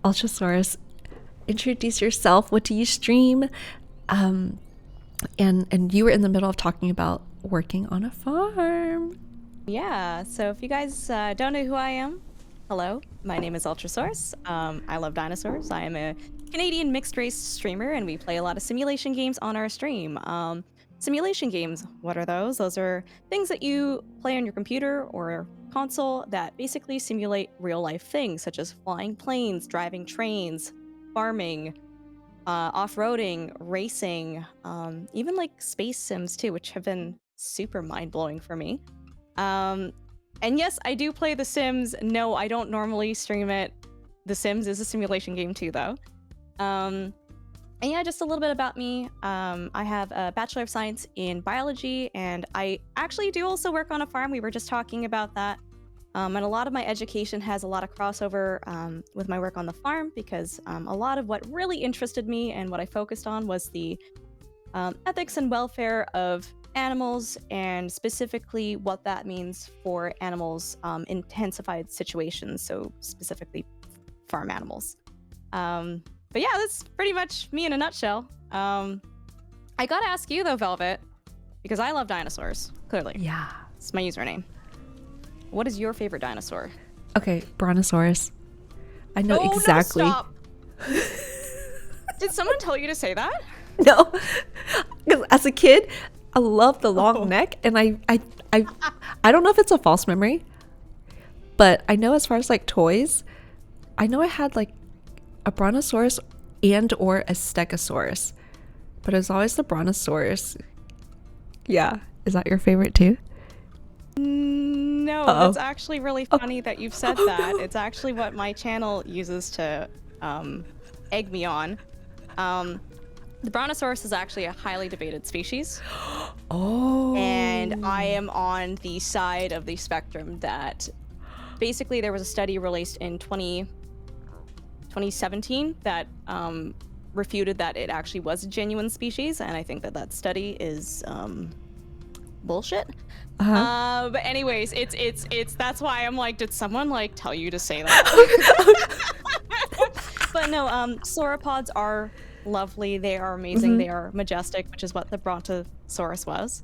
Ultrasaurus, introduce yourself. What do you stream? Um, and you were in the middle of talking about working on a farm. Yeah, so if you guys don't know who I am, hello, my name is Ultrasaurus. I love dinosaurs. I am a Canadian mixed race streamer, and we play a lot of simulation games on our stream. Simulation games, what are those? Those are things that you play on your computer or console that basically simulate real life things, such as flying planes, driving trains, farming, off-roading, racing, even like space sims too, which have been super mind-blowing for me. Um, and yes, I do play The Sims. No, I don't normally stream it. The Sims is a simulation game too, though. And yeah, just a little bit about me. I have a Bachelor of Science in Biology, and I actually do also work on a farm. We were just talking about that. And a lot of my education has a lot of crossover with my work on the farm because a lot of what really interested me and what I focused on was the ethics and welfare of animals, and specifically what that means for animals in intensified situations, so specifically farm animals. But yeah, that's pretty much me in a nutshell. I gotta ask you though, Velvet, because I love dinosaurs, clearly. Yeah. It's my username. What is your favorite dinosaur? Okay, Brontosaurus. I know Oh, exactly. No, stop. Did someone tell you to say that? No, because as a kid, I loved the long neck, and I don't know if it's a false memory, but I know as far as like toys, I know I had like a Brontosaurus and or a Stegosaurus, but it was always the Brontosaurus. Yeah, is that your favorite too? No, Uh-oh. that's actually really funny that you've said that. It's actually what my channel uses to egg me on. The Brontosaurus is actually a highly debated species. Oh. And I am on the side of the spectrum that basically there was a study released in 2017 that refuted that it actually was a genuine species, and I think that that study is bullshit. But anyways, it's that's why I'm like, did someone like tell you to say that? But no, sauropods are lovely. They are amazing. They are majestic, which is what the Brontosaurus was.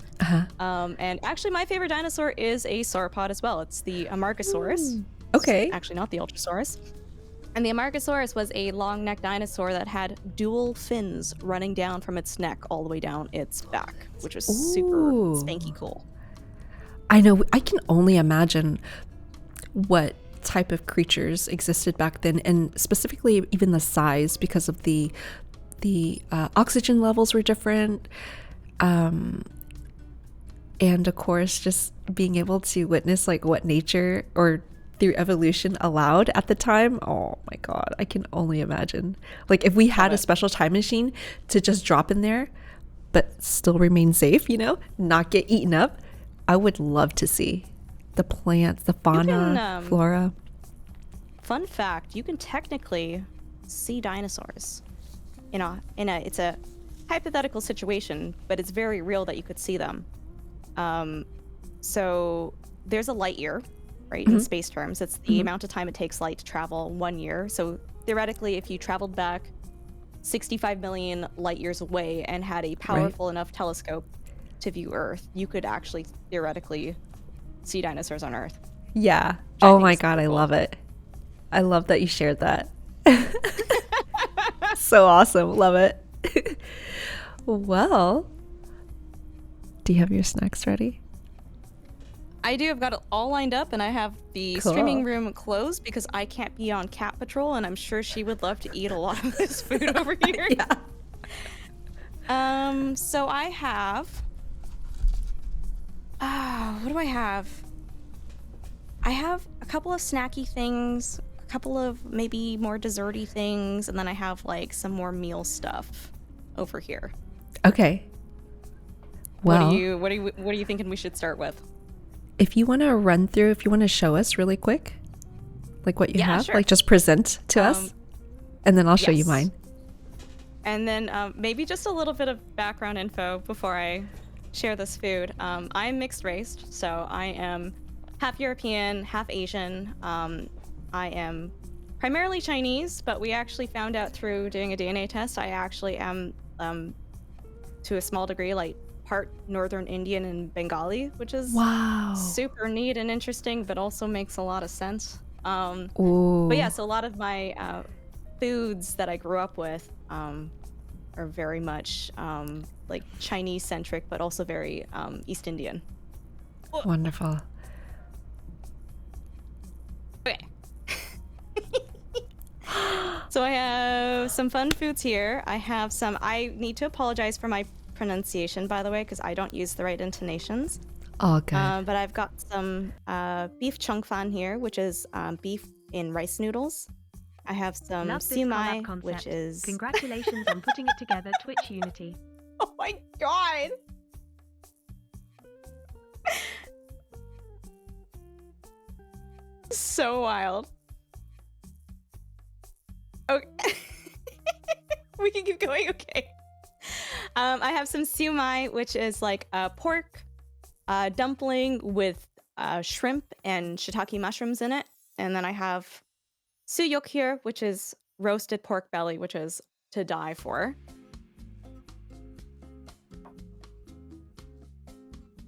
And actually, my favorite dinosaur is a sauropod as well. It's the Amargasaurus. Okay. It's actually not the Ultrasaurus. And the Amargasaurus was a long-necked dinosaur that had dual fins running down from its neck all the way down its back, which was super spanky cool. I know. I can only imagine what type of creatures existed back then, and specifically even the size, because of the oxygen levels were different, and of course just being able to witness like what nature or through evolution allowed at the time. Oh my god, I can only imagine, like if we had a special time machine to just drop in there but still remain safe, not get eaten up. I would love to see the plants, the fauna, flora. Fun fact, you can technically see dinosaurs. It's a hypothetical situation, but it's very real that you could see them. So there's a light year, right, in space terms. It's the amount of time it takes light to travel 1 year. So theoretically, if you traveled back 65 million light years away and had a powerful enough telescope to view Earth, you could actually theoretically see dinosaurs on Earth. Yeah. Oh my god, I love it. I love that you shared that. So awesome. Love it. Well, do you have your snacks ready? I do. I've got it all lined up, and I have the streaming room closed because I can't be on cat patrol, and I'm sure she would love to eat a lot of this food over here. Yeah. So I have... what do I have? I have a couple of snacky things, a couple of maybe more desserty things, and then I have like some more meal stuff over here. Okay. Well, what are you thinking we should start with? If you want to run through, if you want to show us really quick, like what you have, sure. like just present to us, and then I'll show you mine. And then maybe just a little bit of background info before I share this food. I'm mixed race, so I am half European, half Asian. I am primarily Chinese, but we actually found out through doing a DNA test I actually am, to a small degree, like part Northern Indian and Bengali, which is Wow. super neat and interesting, but also makes a lot of sense. But Ooh. yeah, so a lot of my foods that I grew up with are very much like Chinese centric, but also very East Indian. Wonderful. Okay. So I have some fun foods here. I have some, I need to apologize for my pronunciation, by the way, because I don't use the right intonations. All good. But I've got some beef chung fan here, which is beef in rice noodles. I have some Love this siu collab mai, concept. which is... Congratulations on putting it together, Twitch Unity. Oh my god! So wild. Okay. We can keep going, okay. I have some siu mai, which is like a pork dumpling with shrimp and shiitake mushrooms in it. And then I have suyuk here, which is roasted pork belly, which is to die for.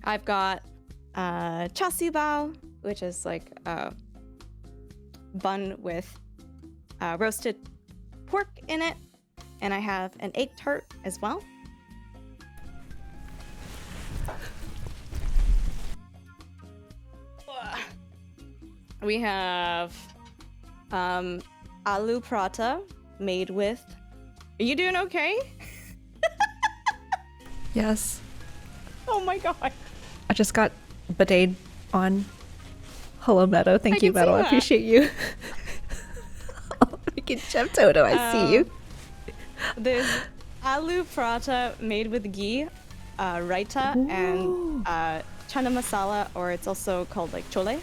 I've got chasiu bao, which is like a bun with roasted pork in it. And I have an egg tart as well. We have aloo prata made with... Are you doing okay? Yes. Oh my god. I just got bidet on. Hello, Meadow. Thank you, can see Meadow. I that. appreciate you. Oh, freaking Chef Toto, I see you. There's aloo prata made with ghee, raita, Ooh. and chana masala, or it's also called like chole.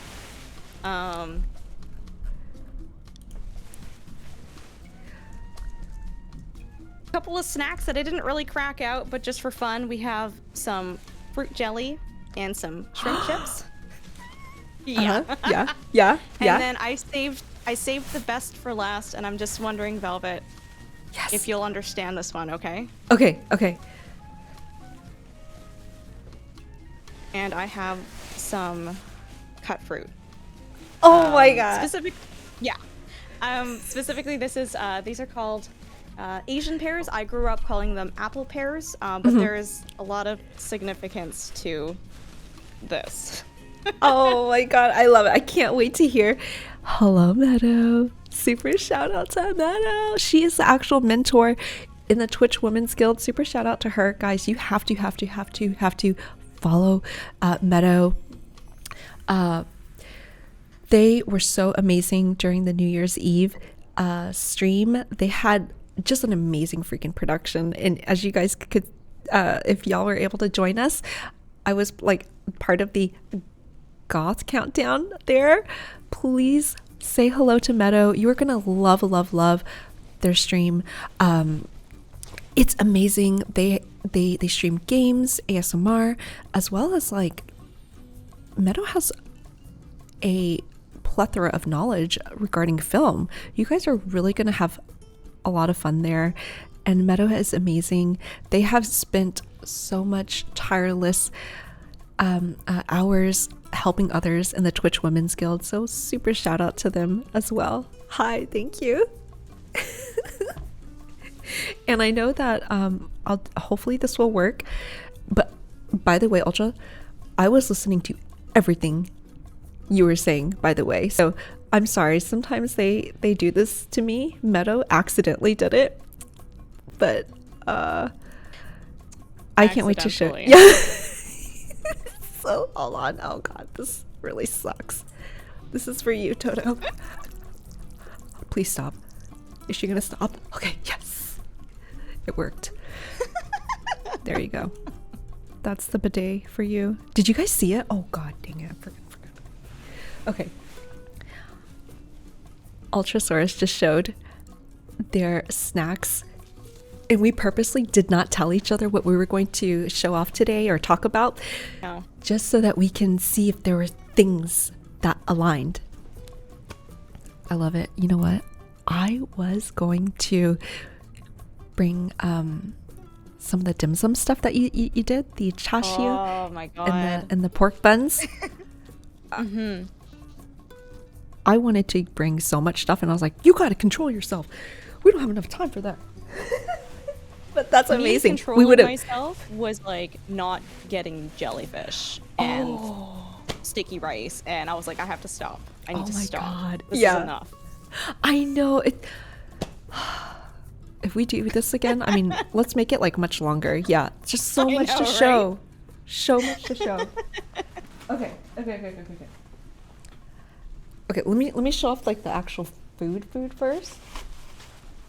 Couple of snacks that I didn't really crack out, but just for fun, we have some fruit jelly and some shrimp chips. Yeah. Yeah. And then I saved the best for last, and I'm just wondering, Velvet, Yes. if you'll understand this one, okay? Okay. And I have some cut fruit. Oh my god. Specifically, this is these are called Asian pears. I grew up calling them apple pears, but there is a lot of significance to this. Oh my god, I love it. I can't wait to hear. Hello, Meadow. Super shout out to Meadow. She is the actual mentor in the Twitch Women's Guild. Super shout out to her. Guys, you have to follow Meadow. They were so amazing during the New Year's Eve stream. They had just an amazing freaking production. And as you guys could, if y'all were able to join us, I was like part of the goth countdown there. Please say hello to Meadow. You are gonna love their stream. It's amazing. They stream games, ASMR, as well as like Meadow has a plethora of knowledge regarding film. You guys are really gonna have a lot of fun there, and Meadow is amazing. They have spent so much tireless hours helping others in the Twitch Women's Guild, so super shout out to them as well. Hi, thank you. And I know that hopefully this will work, but by the way, Ultra, I was listening to everything you were saying, by the way, so I'm sorry. Sometimes they do this to me. Meadow accidentally did it, but I can't wait to show. Yeah. So hold on. Oh god, this really sucks. This is for you, Toto. Please stop. Is she gonna stop? Okay, yes, it worked. There you go. That's the bidet for you. Did you guys see it? Oh god, dang it! I forgot. Okay. Ultrasaurus just showed their snacks, and we purposely did not tell each other what we were going to show off today or talk about, just so that we can see if there were things that aligned. I love it. You know what? I was going to bring some of the dim sum stuff that you did, the chashu Oh my god. and the pork buns. Mm-hmm. I wanted to bring so much stuff, and I was like, you got to control yourself. We don't have enough time for that. But that's amazing. Me controlling myself was like not getting jellyfish and sticky rice, and I was like, I have to stop. I need to stop. God. This is enough. I know it. If we do this again, I mean, let's make it like much longer. Yeah, just so much to show. Right? So much to show. Okay. Okay, let me show off like the actual food first.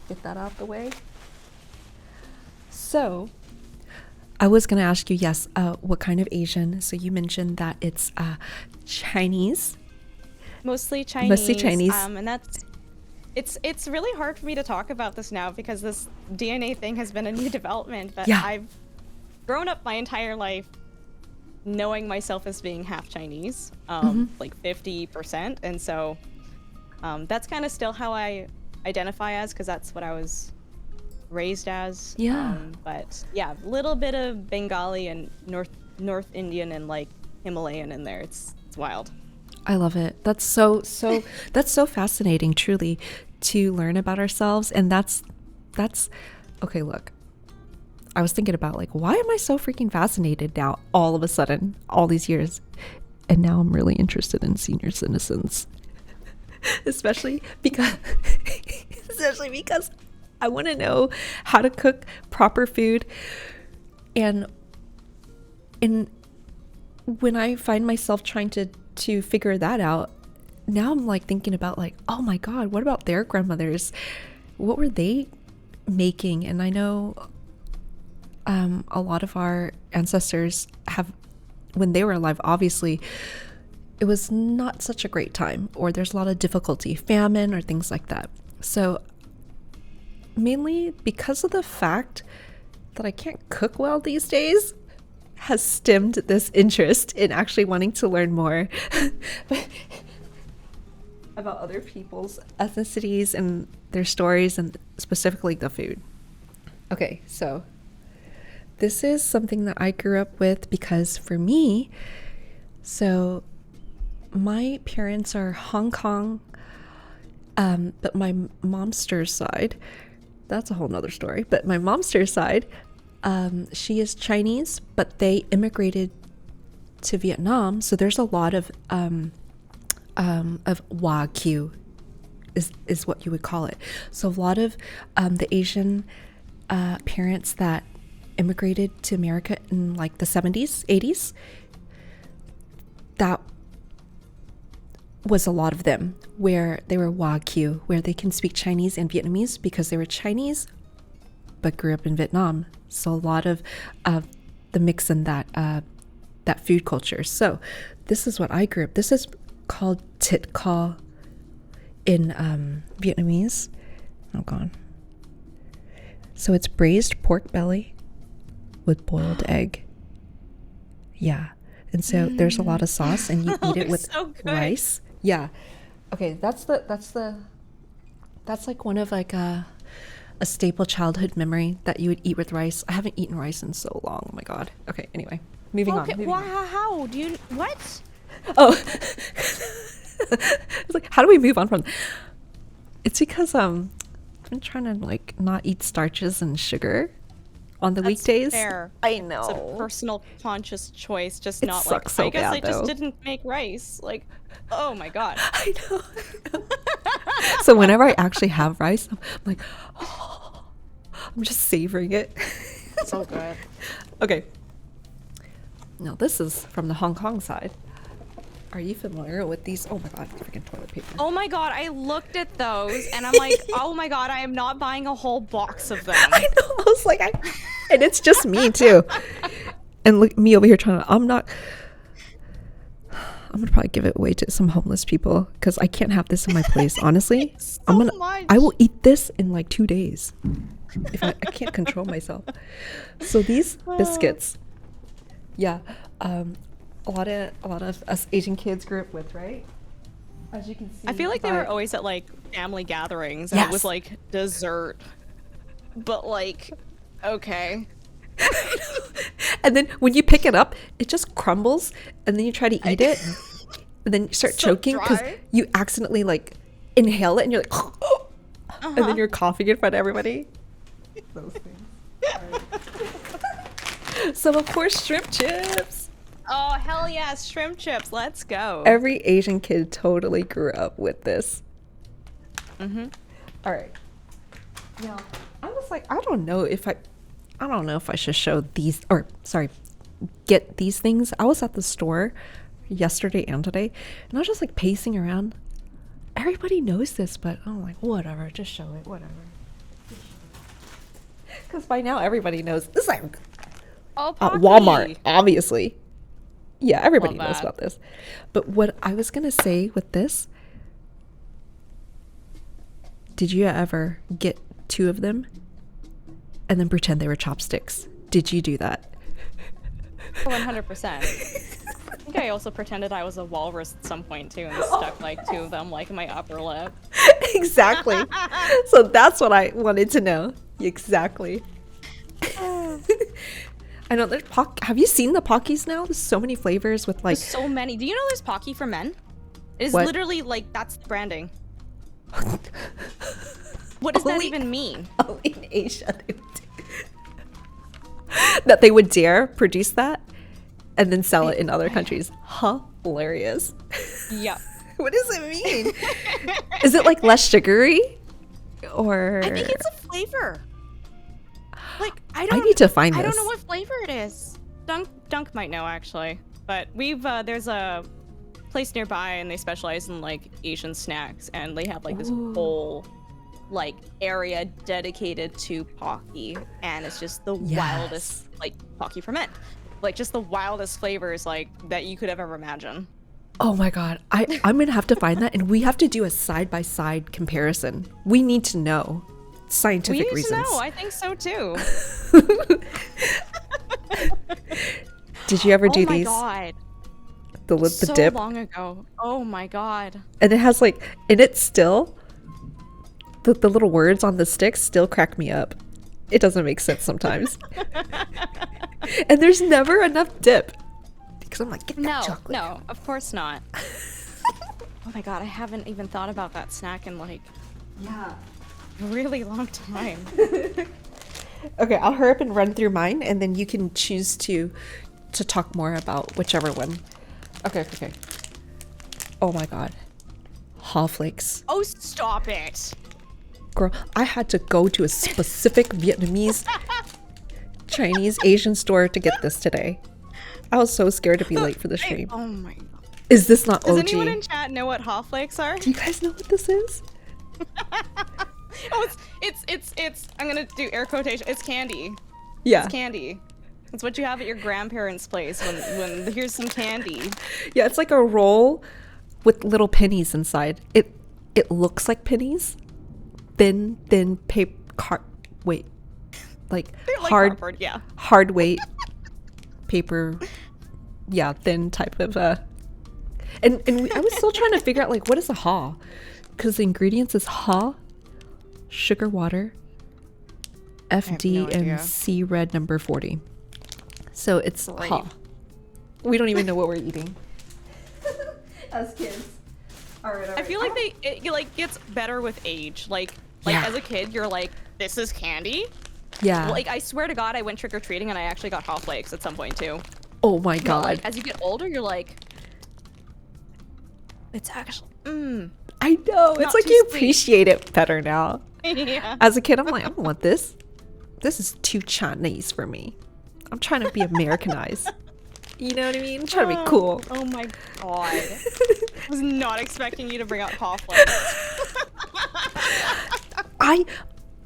Get that out the way. So, I was gonna ask you, yes, what kind of Asian? So you mentioned that it's Chinese. Mostly Chinese. And that's it's really hard for me to talk about this now because this DNA thing has been a new development. But I've grown up my entire life knowing myself as being half Chinese, like 50%, and so that's kind of still how I identify as, because that's what I was raised as. But yeah, a little bit of Bengali and North Indian and like Himalayan in there. It's wild. I love it. That's so that's so fascinating, truly, to learn about ourselves. And that's okay, look. I was thinking about like, why am I so freaking fascinated now all of a sudden, all these years? And now I'm really interested in senior citizens. especially because I want to know how to cook proper food. And when I find myself trying to figure that out, now I'm like thinking about like, oh my God, what about their grandmothers? What were they making? And I know a lot of our ancestors have, when they were alive, obviously it was not such a great time, or there's a lot of difficulty, famine or things like that. So mainly because of the fact that I can't cook well these days has stemmed this interest in actually wanting to learn more about other people's ethnicities and their stories, and specifically the food. Okay, so this is something that I grew up with because for me, so my parents are Hong Kong, but my momster's side, that's a whole nother story, but my momster's side, she is Chinese, but they immigrated to Vietnam, so there's a lot of Wagyu is what you would call it. So a lot of the Asian parents that immigrated to America in like the 70s, 80s, that was a lot of them where they were Wagyu, where they can speak Chinese and Vietnamese because they were Chinese but grew up in Vietnam. So a lot of the mix in that food culture. So this is what I grew up. This is called thịt kho in Vietnamese. Oh god. So it's braised pork belly with boiled egg. Yeah. And so there's a lot of sauce, and you eat it with rice. Yeah. Okay, that's like one of like a staple childhood memory that you would eat with rice. I haven't eaten rice in so long. Oh my god. Okay, anyway. Moving on. How do you what? Oh. It's like, how do we move on from? It's because I've been trying to like not eat starches and sugar on the weekdays. Fair. I know. It's a personal conscious choice, just it not sucks like so I guess bad, I just though. didn't make rice. Like, oh my god. I know. So whenever I actually have rice, I'm like, oh, I'm just savoring it. So good. Okay. Now this is from the Hong Kong side. Are you familiar with these? Oh my god, freaking toilet paper. Oh my god, I looked at those and I'm like, oh my god, I am not buying a whole box of them. I know. I was like, and it's just me too. And look, me over here I'm gonna probably give it away to some homeless people because I can't have this in my place. Honestly, I will eat this in like 2 days if I can't control myself. So these biscuits, yeah, a lot of us Asian kids grew up with, right? As you can see, I feel like they were always at like family gatherings, and it was Yes. like dessert, but like, okay. And then when you pick it up, it just crumbles, and then you try to eat it, and then you start So choking because dry. you accidentally like inhale it, and you're like, and then you're coughing in front of everybody. Those things. So of course, shrimp chips. Oh hell yeah, shrimp chips! Let's go. Every Asian kid totally grew up with this. Mm-hmm. All right. Now, I was like, I don't know if I should show these, or sorry, get these things. I was at the store yesterday and today, and I was just like pacing around. Everybody knows this, but I'm like, whatever, just show it, whatever. Because by now everybody knows. This is like Oh, at Pocky. Walmart, obviously. Yeah, everybody Love knows that. about this. But what I was gonna say with this, did you ever get 2 of them and then pretend they were chopsticks? Did you do that? 100%. I think I also pretended I was a walrus at some point too, and stuck like 2 of them like in my upper lip. Exactly. So that's what I wanted to know. Exactly. I know there's have you seen the Pockies now? There's so many flavors with like There's so many. Do you know there's Pocky for men? It is What? literally like that's the branding. What does that Only- even mean? only in Asia they would that they would dare produce that and then sell it in other countries. Hilarious. Yep. What does it mean? Is it like less sugary? Or I think it's a flavor. Like I I don't. need to find I this. don't know what flavor it is. Dunk might know actually, but we've there's a place nearby and they specialize in like Asian snacks, and they have like this Ooh. whole like area dedicated to Pocky, and it's just the Yes. wildest like Pocky for men, like just the wildest flavors like that you could have ever imagine. Oh my god. I'm gonna have to find that, and we have to do a side-by-side comparison. We need to know scientific We need reasons. to know. I think so too. Did you ever do Oh my these? god. The So dip? long ago. Oh my god. And it has like, and it's still, the little words on the sticks still crack me up. It doesn't make sense sometimes. And there's never enough dip. Because I'm like, get that No, chocolate. no, of course not. Oh my god, I haven't even thought about that snack in like Yeah. a really long time. Okay, I'll hurry up and run through mine, and then you can choose to talk more about whichever one. Okay. Oh my god. Haw flakes. Oh, stop it. Girl, I had to go to a specific Vietnamese, Chinese, Asian store to get this today. I was so scared to be late for the stream. Oh my god. Is this not Does OG? anyone in chat know what haw flakes are? Do you guys know what this is? Oh, it's I'm gonna do air quotation. It's candy. Yeah. It's candy. It's what you have at your grandparents' place when here's some candy. Yeah, it's like a roll with little pennies inside. It looks like pennies. Thin paper wait. Like They're like hard cardboard, yeah. hard weight paper, yeah, thin type of and I was still trying to figure out like what is a haw, because the ingredients is haw, sugar water, FD, idea. and C red number 40. So it's Great. haw. We don't even know what we're eating as kids. All right. I feel like it like gets better with age. Like Yeah. as a kid, you're like, this is candy. Yeah. Like I swear to God, I went trick or treating and I actually got haw flakes at some point too. Oh my But, god. like, as you get older, you're like, it's actually, I know. It's not like too you sweet. appreciate it better now. yeah. As a kid, I'm like, I don't want this. This is too Chinese for me. I'm trying to be Americanized. You know what I mean? I'm trying to be cool. Oh my God. I was not expecting you to bring up haw flakes.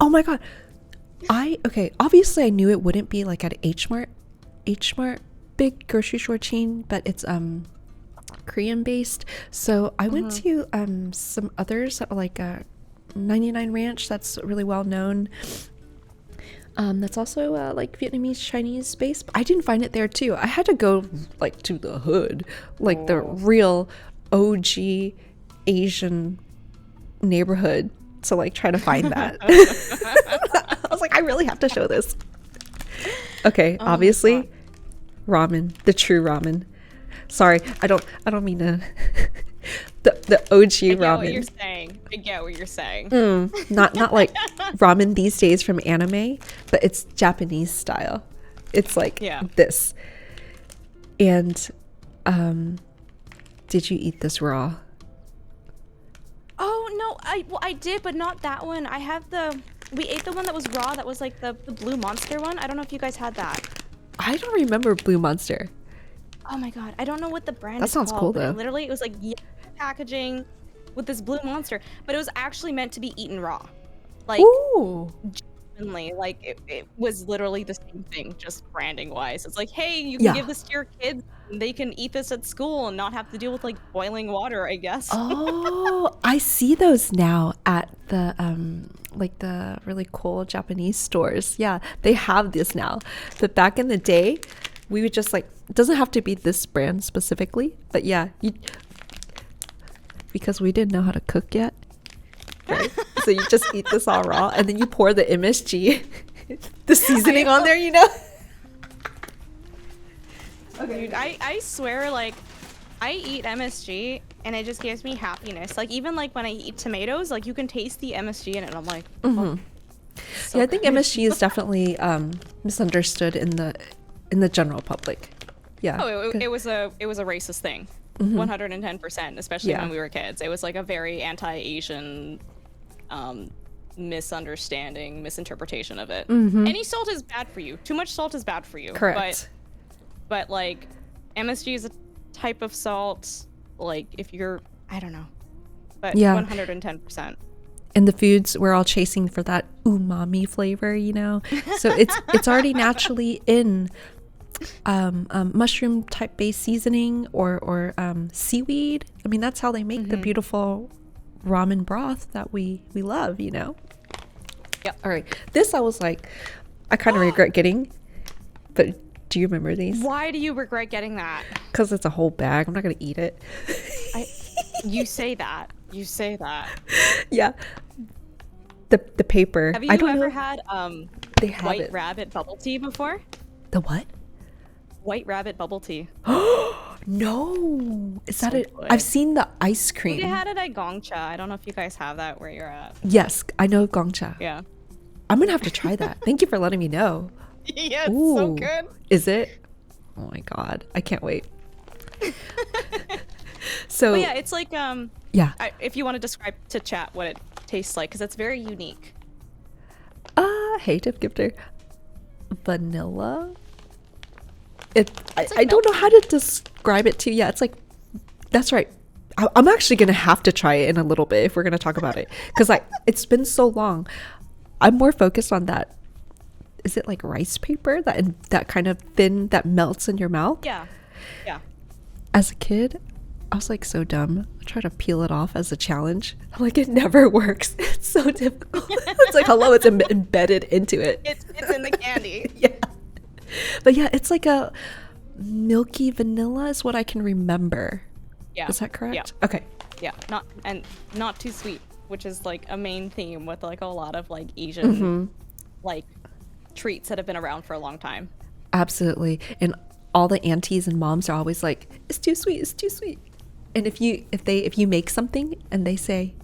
Oh my god. Okay, obviously I knew it wouldn't be like at H Mart, big grocery store chain, but it's Korean based. So I went to some others that are like 99 Ranch, that's really well known. That's also like Vietnamese, Chinese based. But I didn't find it there too. I had to go like to the hood, like the real OG Asian neighborhood to like try to find that. I was like, I really have to show this. Okay, Oh my obviously God. ramen, the true ramen. Sorry, I don't mean to the OG I get what you're ramen. saying. I get what you're saying. Not like ramen these days from anime, but it's Japanese style. It's like Yeah. this. And did you eat this raw? Oh no, I did, but not that one. I have we ate the one that was raw. That was like the blue monster one. I don't know if you guys had that. I don't remember Blue Monster. Oh my god, I don't know what the brand That is sounds called, cool, but though. literally, it was like yellow packaging with this blue monster, but it was actually meant to be eaten raw. Like, Ooh. genuinely, like it was literally the same thing, just branding wise. It's like, hey, you can Yeah. give this to your kids, and they can eat this at school and not have to deal with like boiling water, I guess. Oh, I see those now at the like the really cool Japanese stores. Yeah, they have this now. But back in the day, we would just like, it doesn't have to be this brand specifically, but yeah, because we didn't know how to cook yet. Right? So you just eat this all raw, and then you pour the MSG, the seasoning on there, you know? Dude, I swear, like, I eat MSG and it just gives me happiness. Like, even like when I eat tomatoes, like you can taste the MSG in it, and I'm like, oh, so Yeah, I think good. MSG is definitely misunderstood in the general public. Yeah. Oh, it was a racist thing, 110%. Especially Yeah. when we were kids, it was like a very anti-Asian misinterpretation of it. Any salt is bad for you. Too much salt is bad for you. Correct. But like, MSG is a type of salt. Like, if you're, I don't know, but Yeah. 110%. And the foods, we're all chasing for that umami flavor, you know? So it's already naturally in mushroom type based seasoning or seaweed. I mean, that's how they make the beautiful ramen broth that we love, you know? Yeah. All right. This I was like, I kind of regret getting, but do you remember these? Why do you regret getting that? Because it's a whole bag. I'm not going to eat it. You say that. You say that. Yeah. The paper. Have you I don't ever know. had They have white it. rabbit bubble tea before? The what? White rabbit bubble tea. No. Is that So it? good. I've seen the ice We cream. had it at Gongcha. I don't know if you guys have that where you're at. Yes, I know Gongcha. Yeah. I'm gonna have to try that. Thank you for letting me know. Yeah, it's so Ooh. good. Is it? Oh my god, I can't wait. So But yeah, it's like yeah. if you want to describe to chat what it tastes like, because it's very unique. Hey tip gifter. Vanilla. I like don't know how to describe it to you. Yeah, it's like, that's right. I'm actually gonna have to try it in a little bit if we're gonna talk about it, because it's been so long. I'm more focused on that. Is it like rice paper that kind of thin that melts in your mouth? Yeah. Yeah. As a kid, I was like so dumb. I tried to peel it off as a challenge. I'm like, it never works. It's so difficult. It's like, hello, it's embedded into it. It's in the candy. Yeah. But yeah, it's like a milky vanilla is what I can remember. Yeah. Is that correct? Yeah. Okay. Yeah. Not too sweet, which is like a main theme with like a lot of like Asian like treats that have been around for a long time. Absolutely. And all the aunties and moms are always like, it's too sweet, it's too sweet. And if you make something and they say,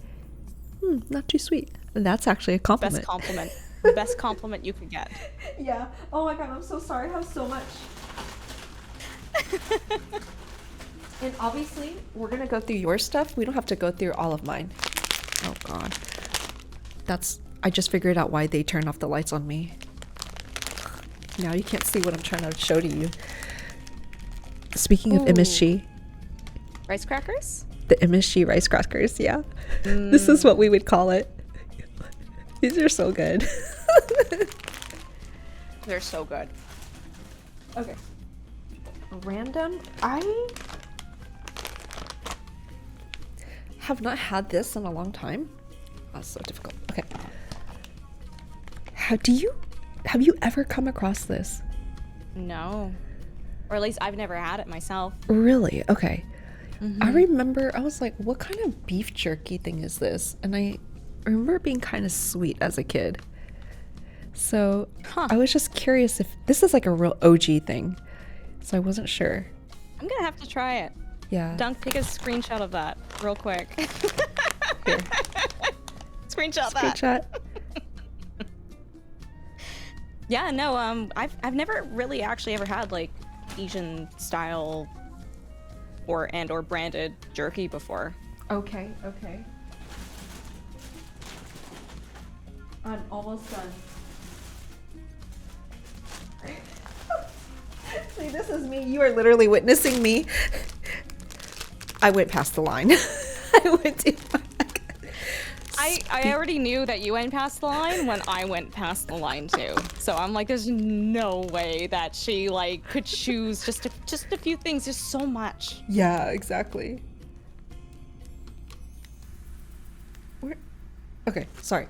not too sweet, that's actually a compliment. Best compliment. Best compliment you could get. Yeah. Oh my god, I'm so sorry. I have so much. And obviously, we're gonna go through your stuff. We don't have to go through all of mine. Oh god. I just figured out why they turned off the lights on me. Now you can't see what I'm trying to show to you. Speaking of Ooh. MSG, Rice crackers? the MSG rice crackers, yeah. This is what we would call it. These are so good. They're so good. Okay. Random. I have not had this in a long time. That's so difficult. Okay. Have you ever come across this? No. Or at least I've never had it myself. Really? Okay. I remember I was like, what kind of beef jerky thing is this? And I remember it being kind of sweet as a kid. So I was just curious if this is like a real OG thing. So I wasn't sure. I'm gonna have to try it. Yeah. Dunk, take a screenshot of that real quick. Here. Screenshot that. Screenshot. Yeah, no, I've never really actually ever had like Asian style or branded jerky before. Okay. I'm almost done. See, this is me. You are literally witnessing me. I went past the line. I went too far. I already knew that you went past the line when I went past the line too. So I'm like, there's no way that she like could choose just a few things. There's so much. Yeah, exactly. Okay, sorry.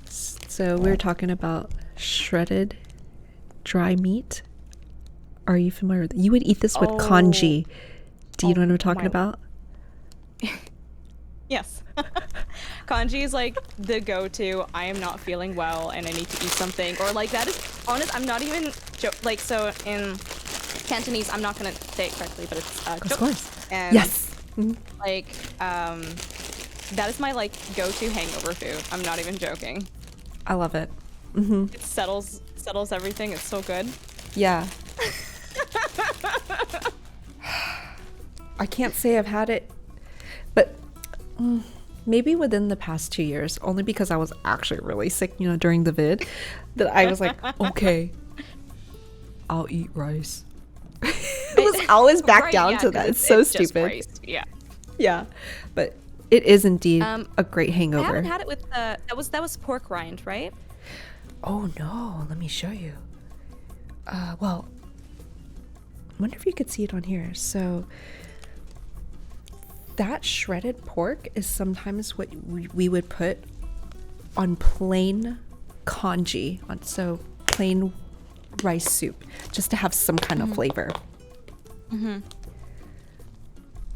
So we were talking about shredded dry meat. Are you familiar with You would eat this with congee. Do you know what I'm talking about? Yes. Congee is like the go-to. I am not feeling well and I need to eat something. Or like that is honest. I'm not even like so in Cantonese. I'm not gonna say it correctly, but it's Of course. And Yes. like that is my like go-to hangover food. I'm not even joking. I love it. It settles everything. It's so good. Yeah. I can't say I've had it, but maybe within the past 2 years, only because I was actually really sick, during the vid, that I was like, okay, I'll eat rice. It was always back Right, down yeah, to that. 'cause It's so just stupid. rice. Yeah. Yeah, but it is indeed a great I hangover. haven't had it with that was pork rind, right? Oh no, let me show you. Well, I wonder if you could see it on here. So that shredded pork is sometimes what we would put on plain congee, so plain rice soup, just to have some kind of flavor.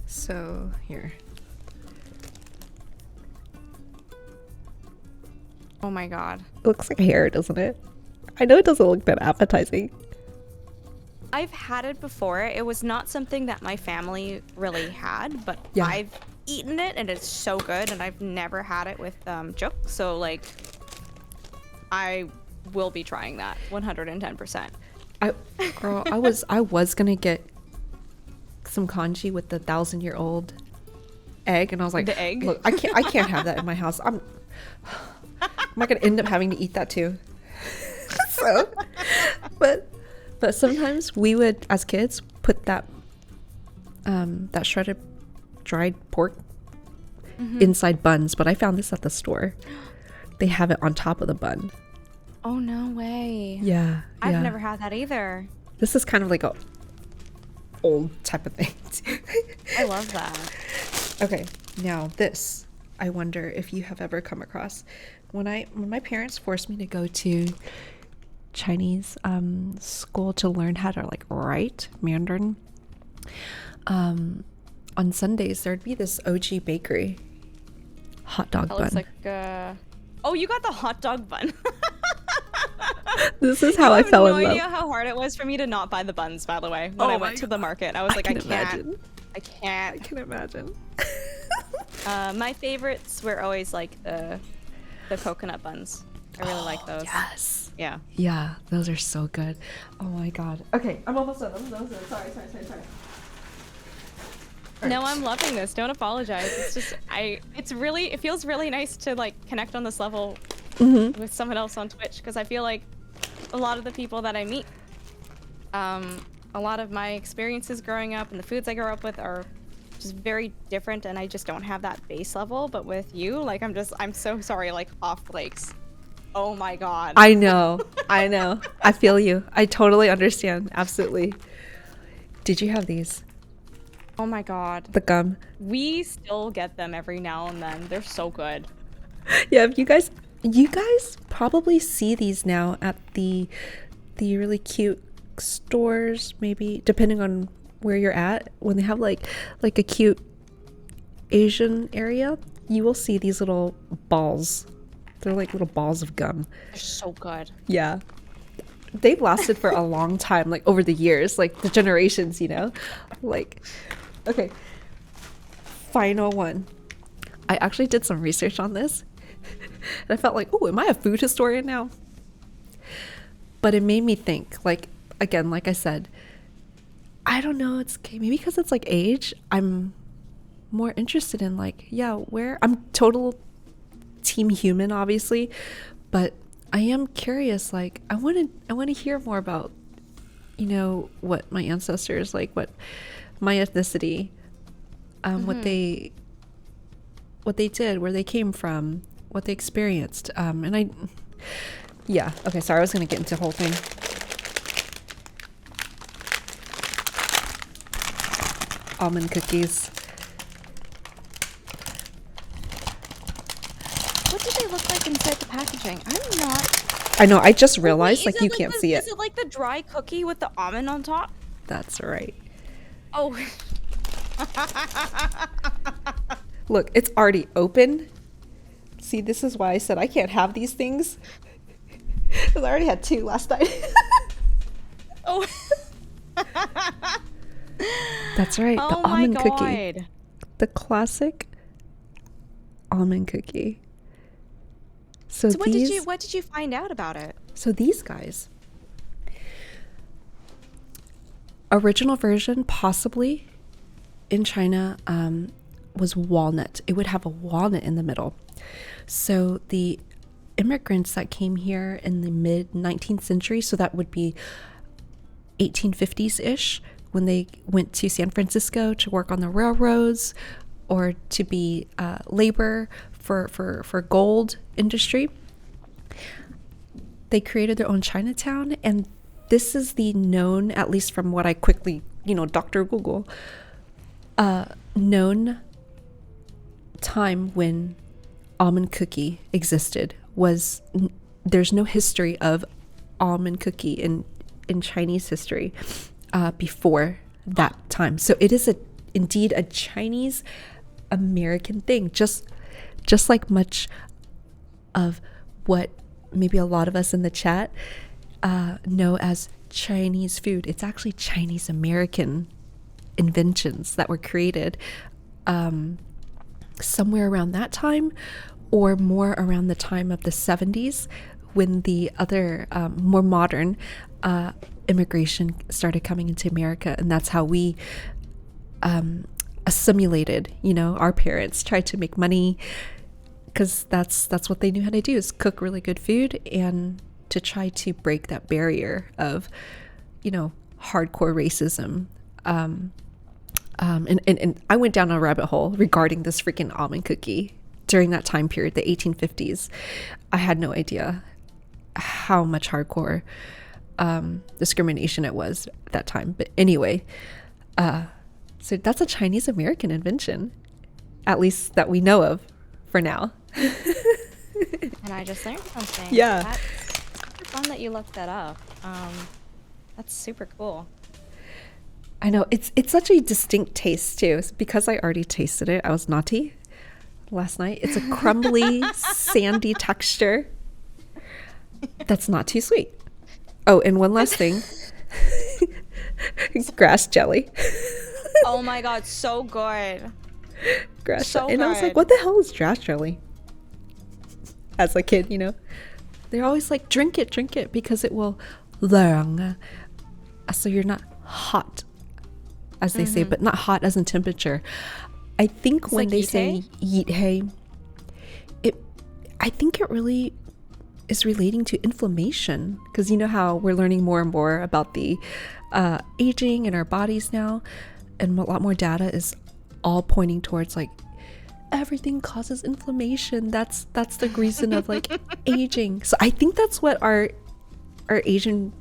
So here. Oh my god. It looks like hair, doesn't it? I know it doesn't look that appetizing. I've had it before. It was not something that my family really had, but Yeah. I've eaten it and it's so good, and I've never had it with juk. So like, I will be trying that 110%. I was gonna get some congee with the 1,000-year-old egg, and I was like, The egg? Look, I can't have that in my house. I'm not gonna end up having to eat that too. So, but sometimes we would, as kids, put that that shredded dried pork inside buns. But I found this at the store. They have it on top of the bun. Oh no way. Yeah, I've never had that either. This is kind of like a old type of thing. I love that. Okay, now this, I wonder if you have ever come across. When my parents forced me to go to Chinese school to learn how to like write Mandarin, on Sundays there'd be this OG bakery hot dog That bun. looks like oh, you got the hot dog bun. This is how I fell in I have no love. idea how hard it was for me to not buy the buns, by the way, when I went to the market. I was like, I can't. Imagine. I can't. I can imagine. My favorites were always like the coconut buns. I really like those. Yes. Yeah. Yeah, those are so good. Oh my god. Okay, I'm almost done. Sorry. No, I'm loving this. Don't apologize. It's just it feels really nice to like connect on this level with someone else on Twitch, because I feel like a lot of the people that I meet, a lot of my experiences growing up and the foods I grew up with are just very different, and I just don't have that base level. But with you, like I'm so sorry, like off flakes. Oh my god. I know. I feel you. I totally understand. Absolutely. Did you have these? Oh my god. The gum? We still get them every now and then. They're so good. Yeah, you guys probably see these now at the really cute stores, maybe, depending on where you're at, when they have like a cute Asian area, you will see these little balls. They're like little balls of gum. They're so good. Yeah. They've lasted for a long time, like over the years, like the generations, you know? Like, okay. Final one. I actually did some research on this. And I felt like, oh, am I a food historian now? But it made me think, like, again, like I said, I don't know, it's maybe because it's like age, I'm more interested in like, yeah, where I'm total team human, obviously, but I am curious, like I want to hear more about, you know, what my ancestors, like what my ethnicity, what they did, where they came from, what they experienced, yeah, okay, sorry, I was gonna get into the whole thing. Almond cookies. What do they look like inside the packaging? I'm not. I know, I just realized, Wait, like, you can't see it. Is it like the dry cookie with the almond on top? That's right. Oh. Look, it's already open. See, this is why I said I can't have these things. Because I already had 2 last night. Oh. That's right, Oh the my almond cookie. God. The classic almond cookie. So what these, what did you find out about it? so these guys. Original version, possibly, in China, was walnut. It would have a walnut in the middle. So the immigrants that came here in the mid 19th century, so that would be 1850s-ish, when they went to San Francisco to work on the railroads or to be labor for gold industry, they created their own Chinatown. And this is the known, at least from what I quickly, Dr. Google, known time when almond cookie existed. There's no history of almond cookie in Chinese history before that time. So it is indeed a Chinese American thing, just like much of what maybe a lot of us in the chat know as Chinese food. It's actually Chinese American inventions that were created somewhere around that time, or more around the time of the 70s, when the other more modern immigration started coming into America. And that's how we assimilated, our parents tried to make money, because that's what they knew how to do, is cook really good food, and to try to break that barrier of, hardcore racism. And I went down a rabbit hole regarding this freaking almond cookie during that time period, the 1850s. I had no idea how much hardcore discrimination it was at that time. But anyway, so that's a Chinese American invention, at least that we know of for now. And I just learned something. Yeah. That's super fun that you looked that up. That's super cool. I know, it's such a distinct taste too. It's because I already tasted it. I was naughty last night. It's a crumbly, sandy texture that's not too sweet. Oh, and one last thing. Grass jelly. Oh my God, so good. Grass So jelly. And I was like, good. what the hell is grass jelly? As a kid, they're always like, drink it because it will learn. So you're not hot, as they say, but not hot as in temperature. I think when like they yeet say yeet hay, I think it really is relating to inflammation, because you know how we're learning more and more about the aging in our bodies now, and a lot more data is all pointing towards like everything causes inflammation. That's the reason of like aging. So I think that's what our Asian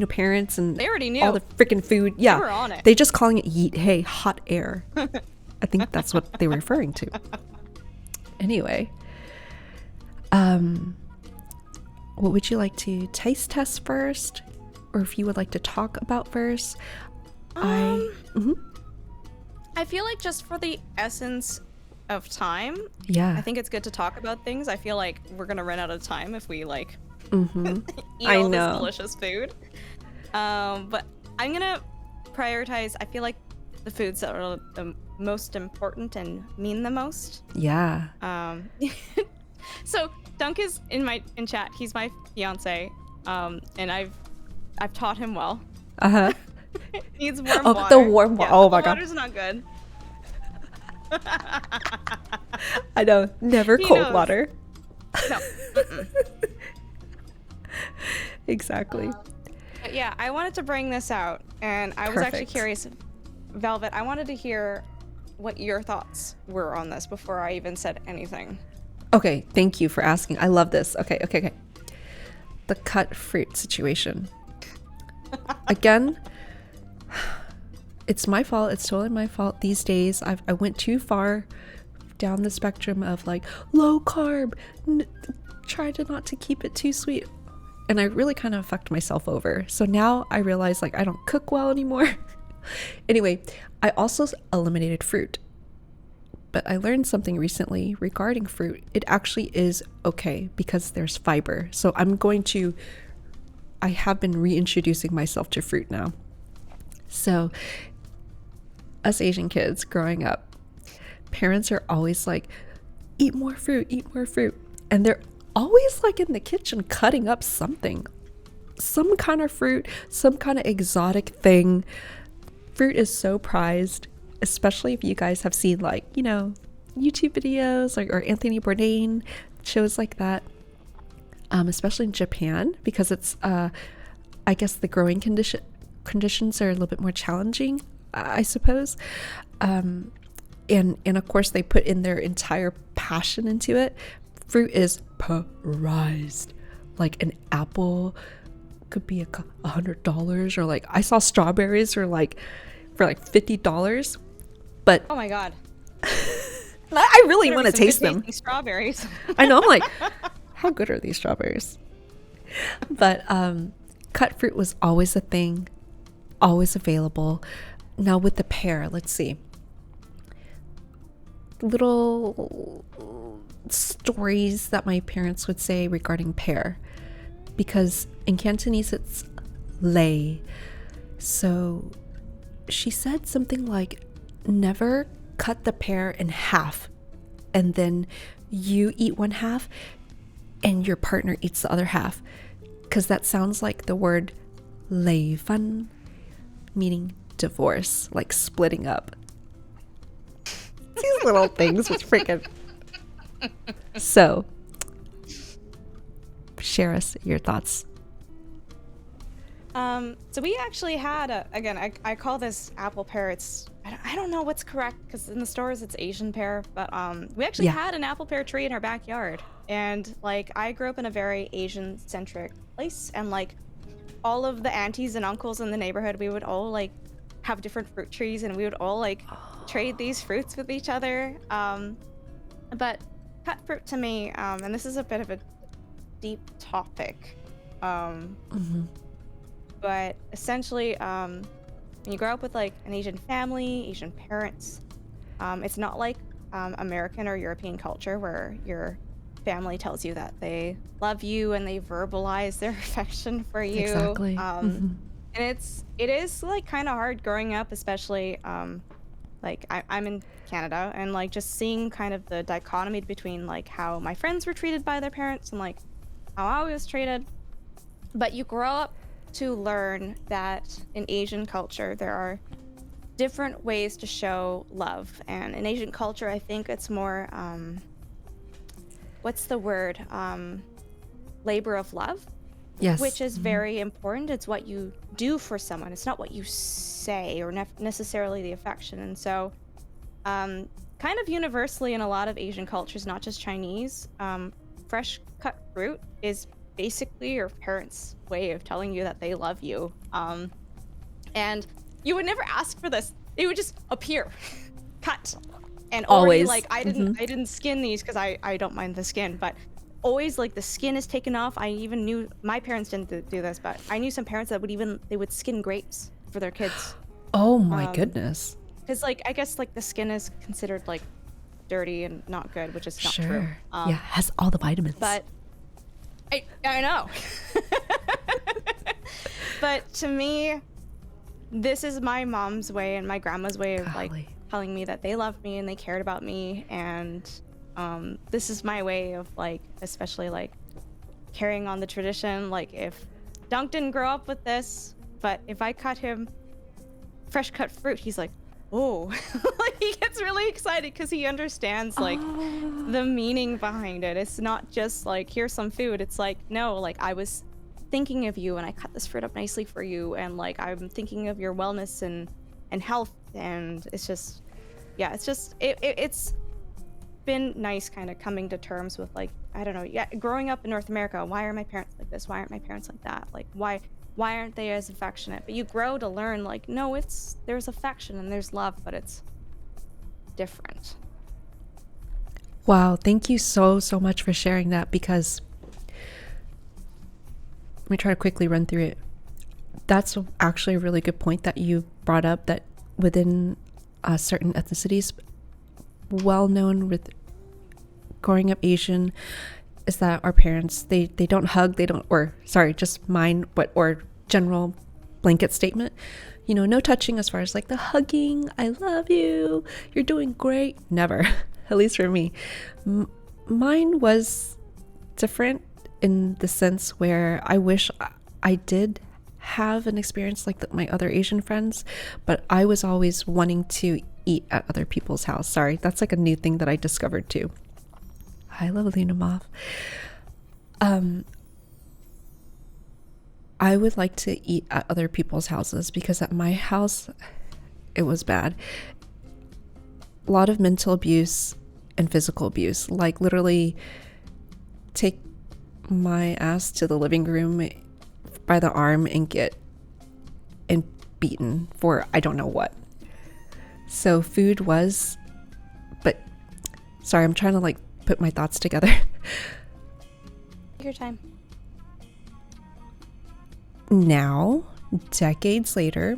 parents and They already knew. all the freaking food. Yeah, They were on it. They just calling it yeet hay, hot air. I think that's what they were referring to. Anyway, what would you like to taste test first, or if you would like to talk about first? I feel like just for the essence of time, Yeah. I think it's good to talk about things. I feel like we're gonna run out of time if we like eat I all this know. delicious food. But I'm gonna prioritize. I feel like the foods that are the most important and mean the most. Yeah. So Dunk is in chat. He's my fiance, and I've taught him well. Uh-huh. Needs warm Oh, water. the warm water. Yeah, Oh the my god. water's not good. I know. Never He cold knows. water. No. Exactly. But yeah, I wanted to bring this out, and I was actually Perfect. curious, Velvet. I wanted to hear what your thoughts were on this before I even said anything. Okay, thank you for asking. I love this. Okay. The cut fruit situation. Again, it's my fault. It's totally my fault. These days, I went too far down the spectrum of like low carb, tried to not to keep it too sweet. And I really kind of fucked myself over. So now I realize like I don't cook well anymore. Anyway, I also eliminated fruit. But I learned something recently regarding fruit. It actually is okay because there's fiber. So I have been reintroducing myself to fruit now. So us Asian kids growing up, parents are always like, eat more fruit, eat more fruit. And they're always like in the kitchen cutting up something, some kind of fruit, some kind of exotic thing. Fruit is so prized, especially if you guys have seen like, you know, YouTube videos or Anthony Bourdain, shows like that. Especially in Japan, because it's, I guess the growing conditions are a little bit more challenging, I suppose. And of course they put in their entire passion into it. Fruit is prized. Like an apple could be $100, or like I saw strawberries for like $50. But Oh my god. I really want to taste them. Strawberries. I know, I'm like, how good are these strawberries? But cut fruit was always a thing, always available. Now with the pear, let's see. Little stories that my parents would say regarding pear, because in Cantonese it's lei. So she said something like, never cut the pear in half and then you eat one half and your partner eats the other half, because that sounds like the word lei fan, meaning divorce, like splitting up. These little things was freaking. So share us your thoughts. So we actually had I call this apple pear. I don't know what's correct because in the stores it's Asian pear, but we actually had an apple pear tree in our backyard, and like I grew up in a very Asian centric place, and like all of the aunties and uncles in the neighborhood, we would all like have different fruit trees, and we would all like trade these fruits with each other. But cut fruit to me, and this is a bit of a deep topic. But essentially, when you grow up with like an Asian family, Asian parents, it's not like American or European culture where your family tells you that they love you and they verbalize their affection for you. Exactly. And it is like kind of hard growing up, especially like I'm in Canada, and like just seeing kind of the dichotomy between like how my friends were treated by their parents and like how I was treated. But you grow up to learn that in Asian culture there are different ways to show love, and in Asian culture I think it's more what's the word, labor of love. Yes. Which is very important. It's what you do for someone, it's not what you say or necessarily the affection. And so kind of universally in a lot of Asian cultures, not just Chinese, fresh cut fruit is basically your parents' way of telling you that they love you. And you would never ask for this. They would just appear, cut, and always like I didn't skin these because I don't mind the skin, but always like the skin is taken off. I even knew my parents didn't do this, but I knew some parents that would skin grapes for their kids. Oh my goodness. Because like I guess like the skin is considered like dirty and not good, which is not true. Sure. Yeah, has all the vitamins. But I know. But to me, this is my mom's way and my grandma's way of like telling me that they loved me and they cared about me, and this is my way of like, especially like carrying on the tradition. Like if Dunk didn't grow up with this, but if I cut him fresh cut fruit, he's like, oh, like he gets really excited because he understands like the meaning behind it. It's not just like, here's some food. It's like, no, like I was thinking of you and I cut this fruit up nicely for you, and like I'm thinking of your wellness and health, and it's just, yeah, it's just it's been nice kind of coming to terms with like, I don't know, yeah, growing up in North America, why are my parents like this? Why aren't my parents like that? Like why aren't they as affectionate? But you grow to learn like, no, there's affection and there's love, but it's different. Wow, thank you so much for sharing that, because let me try to quickly run through it. That's actually a really good point that you brought up, that within certain ethnicities, well known with growing up Asian, is that our parents, they don't hug, they don't, or sorry, just mine, but, or general blanket statement, you know, no touching as far as like the hugging, I love you, you're doing great, never. At least for me. Mine was different in the sense where I wish I did have an experience like my other Asian friends, but I was always wanting to eat at other people's house. Sorry, that's like a new thing that I discovered too. Hi, love Luna Moth. I would like to eat at other people's houses because at my house, it was bad. A lot of mental abuse and physical abuse, like literally take my ass to the living room by the arm and get beaten for I don't know what. So food was, but sorry, I'm trying to like put my thoughts together. Take your time. Now, decades later,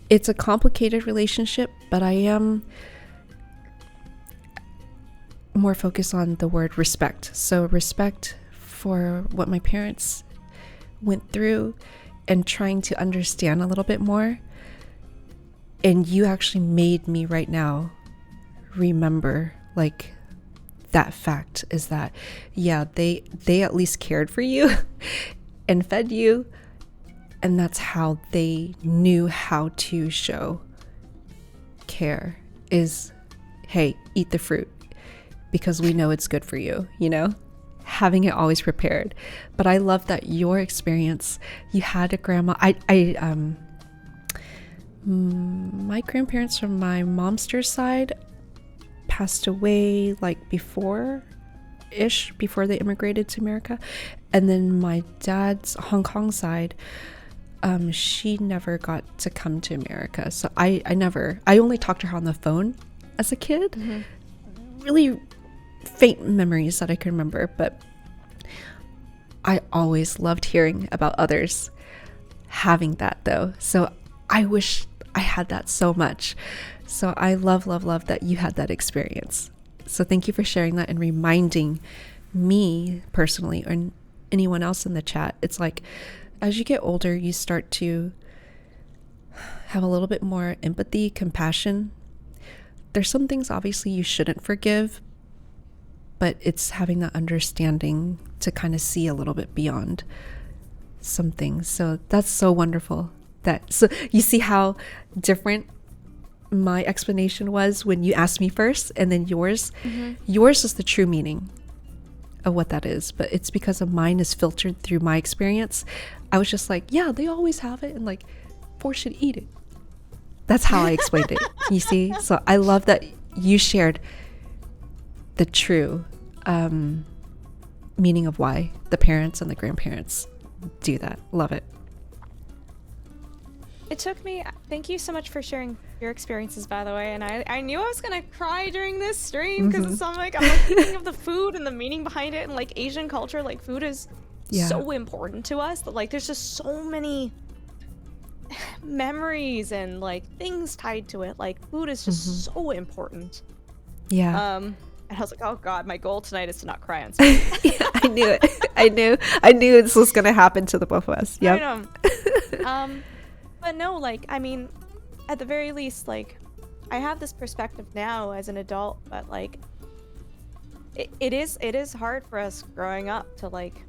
it's a complicated relationship, but I am more focused on the word respect. So respect for what my parents went through and trying to understand a little bit more. And you actually made me right now remember like that fact is that, yeah, they at least cared for you and fed you. And that's how they knew how to show care is, hey, eat the fruit because we know it's good for you, you know? Having it always prepared. But I love that your experience, you had a grandma. My grandparents from my momster's side passed away like before they immigrated to America. And then my dad's Hong Kong side, she never got to come to America. So I only talked to her on the phone as a kid. Mm-hmm. Really faint memories that I can remember, but I always loved hearing about others having that though. So I wish I had that so much. So I love that you had that experience. So thank you for sharing that and reminding me personally, or anyone else in the chat. It's like, as you get older, you start to have a little bit more empathy, compassion. There's some things obviously you shouldn't forgive, but it's having that understanding to kind of see a little bit beyond some things. So that's so wonderful. So you see how different my explanation was when you asked me first, and then yours. Mm-hmm. Yours is the true meaning of what that is, but it's because of mine is filtered through my experience. I was just like, yeah, they always have it, and like, boys should eat it. That's how I explained it. You see? So I love that you shared the true meaning of why the parents and the grandparents do that. Love it. It took me, thank you so much for sharing your experiences, by the way, and I knew I was gonna cry during this stream because it's I'm like thinking of the food and the meaning behind it, and like Asian culture, like food is so important to us that like there's just so many memories and like things tied to it. Like food is just so important. Yeah. And I was like, oh god, my goal tonight is to not cry on stage. Yeah, I knew it. I knew this was gonna happen to the both of us. Yep. I know. But no, like, I mean, at the very least, like, I have this perspective now as an adult, but like, it is hard for us growing up to like,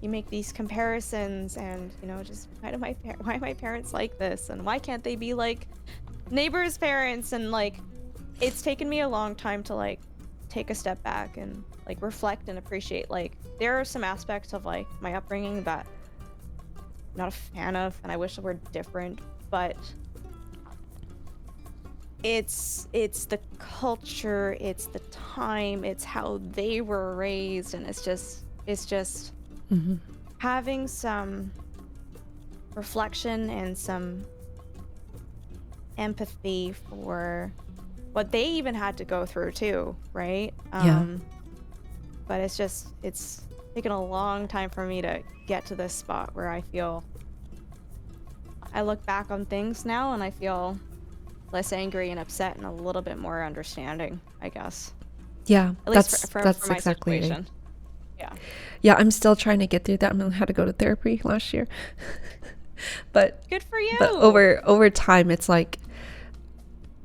you make these comparisons and, you know, just why are my parents like this and why can't they be like neighbors' parents? And like, it's taken me a long time to like take a step back and like reflect and appreciate, like, there are some aspects of like my upbringing that I'm not a fan of and I wish it were different, but it's the culture, it's the time, it's how they were raised, and it's just having some reflection and some empathy for what they even had to go through too, right? But it's taken a long time for me to get to this spot where I feel I look back on things now and I feel less angry and upset and a little bit more understanding, I guess. Yeah, At least for my exactly situation. it. Yeah, I'm still trying to get through that. I had to go to therapy last year. But good for you. But over time, it's like,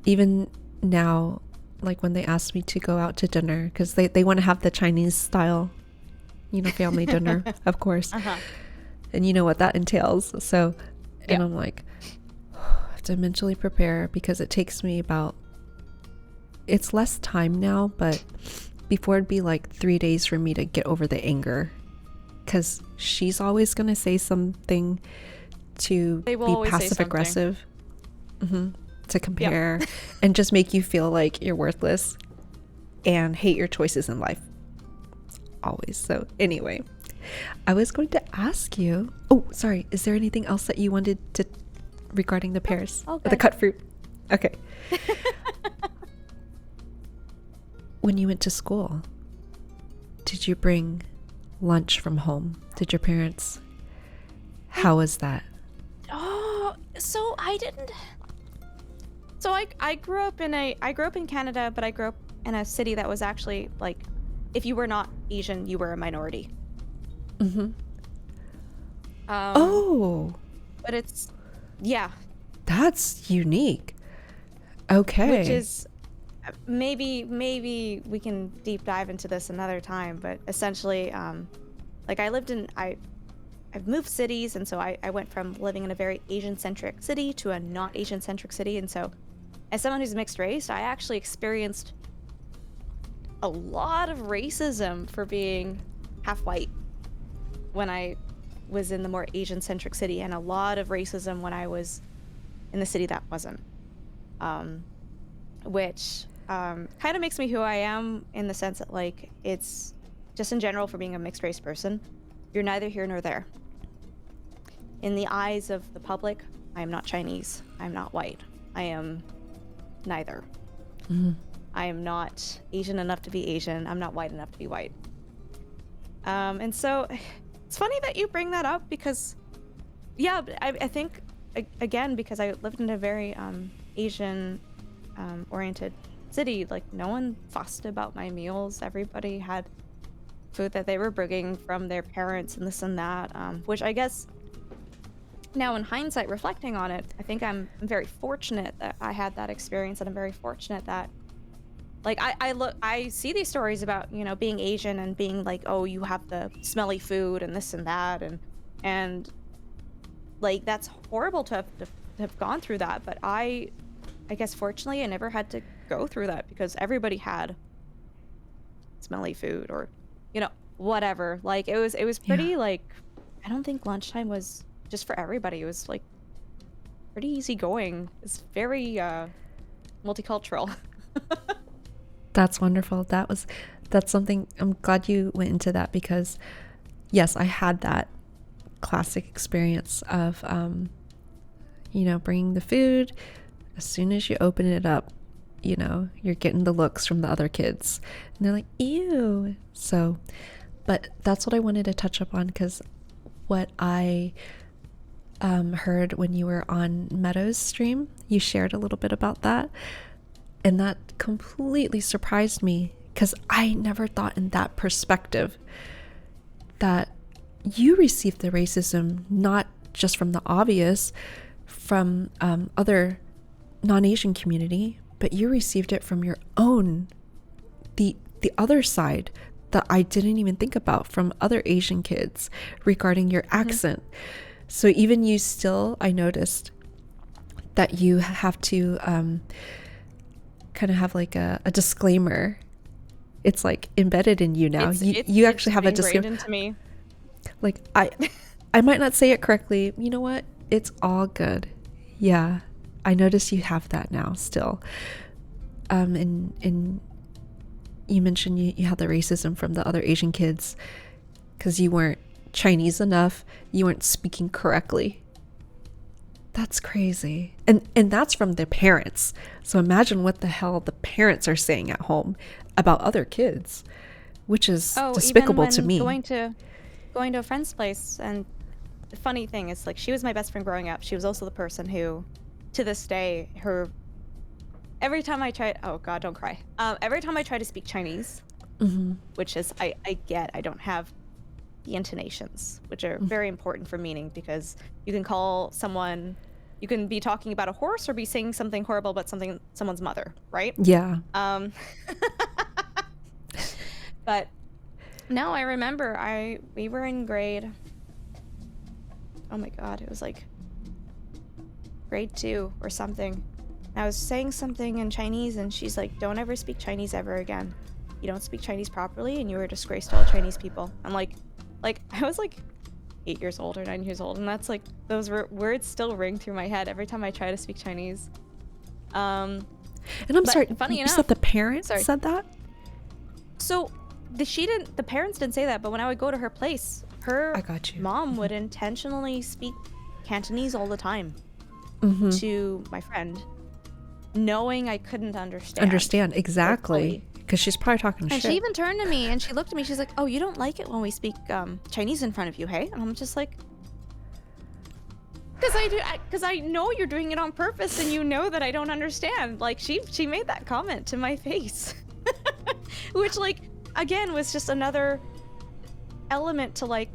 even now, like when they ask me to go out to dinner, because they want to have the Chinese style, you know, family dinner, of course. And you know what that entails. So, and I'm like, I have to mentally prepare, because it takes me it's less time now, but before it'd be like 3 days for me to get over the anger, because she's always going to say something to be passive aggressive, to compare and just make you feel like you're worthless and hate your choices in life always. So anyway, I was going to ask you, oh sorry, is there anything else that you wanted to regarding the pears, the cut fruit? Okay. When you went to school, did you bring lunch from home? Did your parents? How was that? Oh, so I didn't. So I grew up in Canada, but I grew up in a city that was actually like, if you were not Asian, you were a minority. Oh. But it's, yeah. That's unique. Okay. Which is, maybe we can deep dive into this another time, but essentially, like I've moved cities, and so I went from living in a very Asian-centric city to a not Asian-centric city, and so as someone who's mixed race, I actually experienced a lot of racism for being half white when I was in the more Asian-centric city, and a lot of racism when I was in the city that wasn't. Which kind of makes me who I am, in the sense that, like, it's just in general, for being a mixed race person, you're neither here nor there. In the eyes of the public, I am not Chinese. I'm not white. I am neither. I am not Asian enough to be Asian. I'm not white enough to be white. And so it's funny that you bring that up, because, yeah, I think, again, because I lived in a very Asian oriented city, like, no one fussed about my meals. Everybody had food that they were bringing from their parents and this and that, which I guess now in hindsight, reflecting on it, I think I'm very fortunate that I had that experience, and I'm very fortunate that, like, I see these stories about, you know, being Asian and being like, oh, you have the smelly food and this and that, and like, that's horrible to have gone through that, but I guess fortunately I never had to go through that, because everybody had smelly food, or, you know, whatever. Like, it was pretty, like, I don't think lunchtime was just for everybody. It was like pretty easygoing. It's very multicultural. That's wonderful. That's something, I'm glad you went into that, because yes, I had that classic experience of you know, bringing the food. As soon as you open it up, you know, you're getting the looks from the other kids, and they're like, ew. So, but that's what I wanted to touch up on, because what I heard when you were on Meadows stream. You shared a little bit about that, and that completely surprised me because I never thought in that perspective that you received the racism not just from the obvious, from other non-Asian community, but you received it from your own, the other side that I didn't even think about, from other Asian kids regarding your accent. So even you still, I noticed that you have to kind of have like a disclaimer. It's like embedded in you now. You actually have a disclaimer. Into me. Like I might not say it correctly. You know what? It's all good. Yeah, I notice you have that now still. And you mentioned you had the racism from the other Asian kids because you weren't Chinese enough. You weren't speaking correctly. That's crazy. And that's from their parents. So imagine what the hell the parents are saying at home about other kids, which is despicable to me. Going to a friend's place, and the funny thing is, like, she was my best friend growing up. She was also the person who, to this day, every time I try, oh God, don't cry. Every time I try to speak Chinese, which is, I don't have the intonations, which are very important for meaning, because you can call someone, you can be talking about a horse or be saying something horrible about someone's mother, right? Yeah. But no, I remember we were in grade, oh my God, it was like grade 2 or something. I was saying something in Chinese and she's like, don't ever speak Chinese ever again. You don't speak Chinese properly and you are a disgrace to all Chinese people. I'm like I was like 8 years old or 9 years old, and that's like, those words still ring through my head every time I try to speak Chinese. And I'm sorry, funny enough, said the parents said that? So the parents didn't say that, but when I would go to her place, her mom would intentionally speak Cantonese all the time to my friend, knowing I couldn't understand exactly, because she's probably talking shit. And she even turned to me and she looked at me, she's like, oh, you don't like it when we speak Chinese in front of you, hey? And I'm just like, because I know you're doing it on purpose and you know that I don't understand. Like, she made that comment to my face. Which, like, again, was just another element to like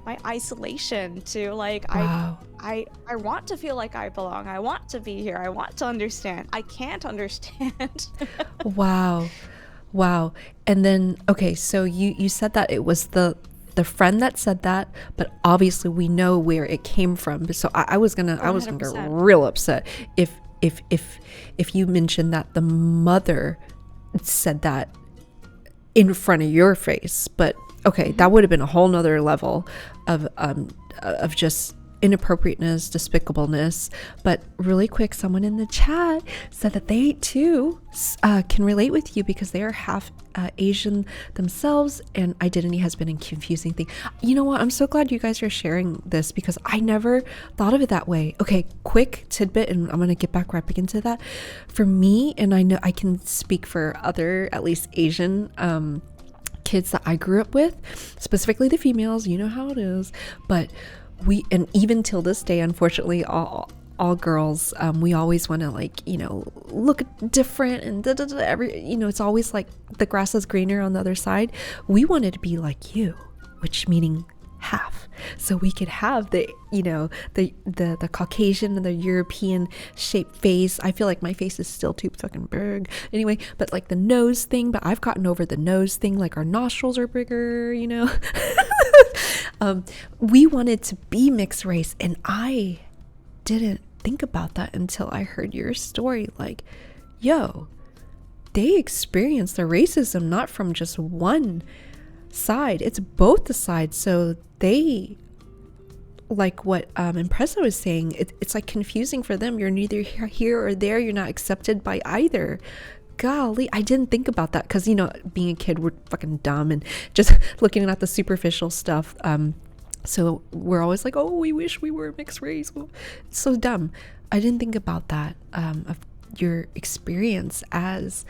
my isolation, to like, wow. I want to feel like I belong. I want to be here. I want to understand. I can't understand. Wow. And then, okay, so you said that it was the friend that said that, but obviously we know where it came from. So I was gonna get real upset if you mentioned that the mother said that in front of your face. But okay, that would have been a whole nother level of just inappropriateness, despicableness. But really quick, someone in the chat said that they too can relate with you because they are half Asian themselves, and identity has been a confusing thing. You know what? I'm so glad you guys are sharing this because I never thought of it that way. Okay, quick tidbit, and I'm gonna get back right back into that. For me, and I know I can speak for other, at least Asian kids that I grew up with, specifically the females, you know how it is, but and even till this day, unfortunately, all girls, we always want to, like, you know, look different and it's always like the grass is greener on the other side. We wanted to be like you, which meaning half, so we could have the, you know, the Caucasian and the European shaped face. I feel like my face is still too fucking big anyway, but like the nose thing, but I've gotten over the nose thing, like our nostrils are bigger, you know. We wanted to be mixed race, and I didn't think about that until I heard your story. Like, yo, they experienced the racism not from just one side, it's both the sides. So they, like what Impreza was saying, it's like confusing for them. You're neither here or there. You're not accepted by either. Golly, I didn't think about that because, you know, being a kid, we're fucking dumb and just looking at the superficial stuff. So we're always like, oh, we wish we were mixed race. It's so dumb. I didn't think about that, of your experience as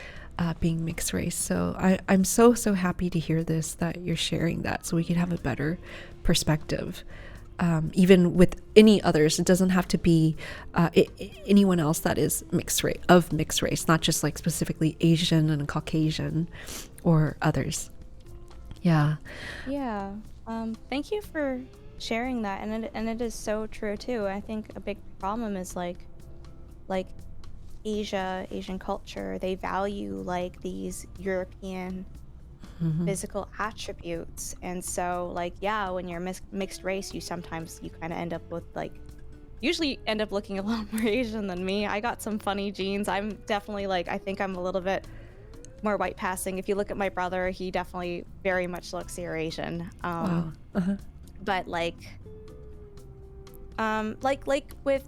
being mixed race. So I'm so happy to hear this, that you're sharing that, so we could have a better perspective. even with any others. It doesn't have to be anyone else that is mixed race, not just like specifically Asian and Caucasian or others. Yeah. Thank you for sharing that, and it is so true too. I think a big problem is like Asian culture, they value like these European physical attributes, and so like when you're mixed race, you kind of end up with like usually end up looking a lot more Asian than me. I got some funny genes. I'm definitely like, I think I'm a little bit more white passing. If you look at my brother, he definitely very much looks Eurasian. Wow. But like with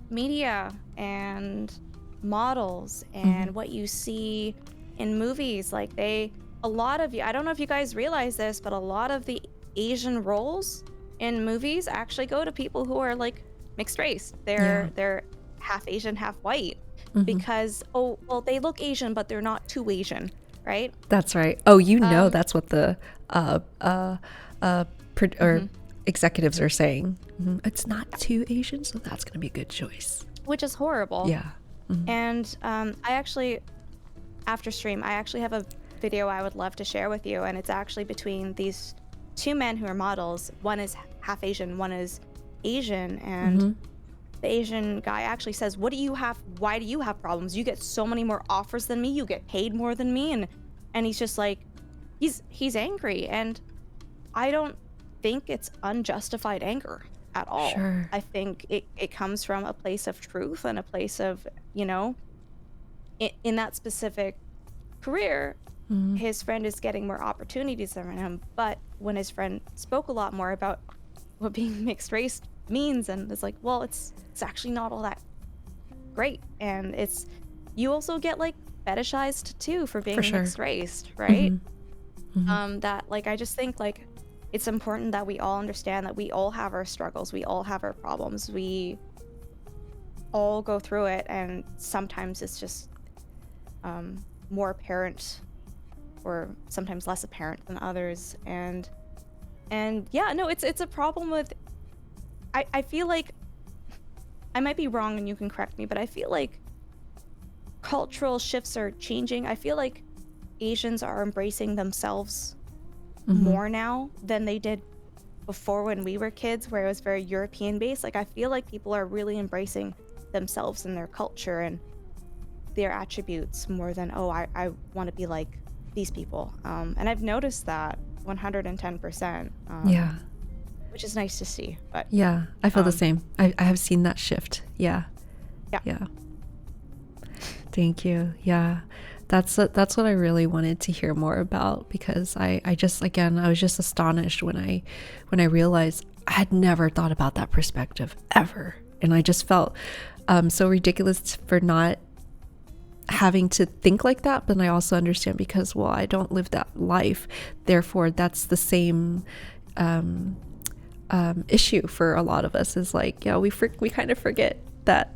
media and models and what you see in movies, like a lot of you, I don't know if you guys realize this, but a lot of the Asian roles in movies actually go to people who are like mixed race. They're half Asian, half white, because they look Asian, but they're not too Asian, right? That's right. Oh, that's what the executives are saying. It's not too Asian, so that's going to be a good choice. Which is horrible. Yeah. And I actually, after stream, I actually have a video I would love to share with you, and it's actually between these two men who are models. One is half Asian, one is Asian, and the Asian guy actually says, why do you have problems? You get so many more offers than me, you get paid more than me, and he's just like, he's angry, and I don't think it's unjustified anger at all. Sure. I think it comes from a place of truth and a place of, in that specific career, his friend is getting more opportunities than him. But when his friend spoke a lot more about what being mixed race means, and it's like, well, it's actually not all that great, and you also get like fetishized too for being mixed race, right? That like, I just think like it's important that we all understand that we all have our struggles, we all have our problems, we all go through it, and sometimes it's just more apparent or sometimes less apparent than others, and it's a problem with, I feel like, I might be wrong and you can correct me, but I feel like cultural shifts are changing. I feel like Asians are embracing themselves more now than they did before when we were kids, where it was very European based. Like, I feel like people are really embracing themselves and their culture and their attributes more than, I want to be like these people. And I've noticed that 110%. Which is nice to see. But yeah, I feel the same. I have seen that shift. Yeah. Thank you. Yeah, that's what I really wanted to hear more about, because I was just astonished when I realized I had never thought about that perspective ever, and I just felt so ridiculous for not having to think like that. But I also understand, because I don't live that life, therefore that's the same issue for a lot of us, is like, we kind of forget that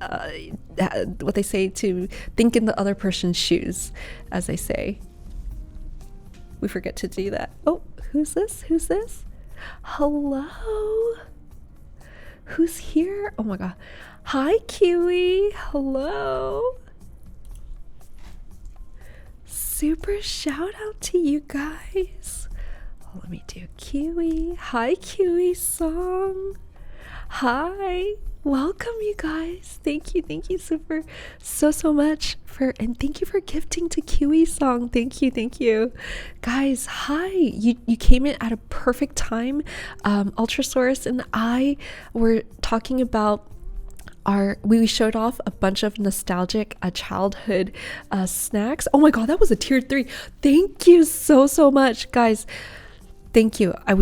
what they say, to think in the other person's shoes, as they say. We forget to do that. Oh, who's this? Hello, who's here? Oh my god. Hi, Kiwi. Hello. Super shout out to you guys. Let me do Kiwi. Hi, Kiwi song. Hi. Welcome, you guys. Thank you so much and thank you for gifting to Kiwi song. Thank you. Guys, hi. You came in at a perfect time. Ultrasaurus and I were talking about we showed off a bunch of nostalgic childhood snacks. Oh my god, that was a tier 3. Thank you so much, guys. Thank you. I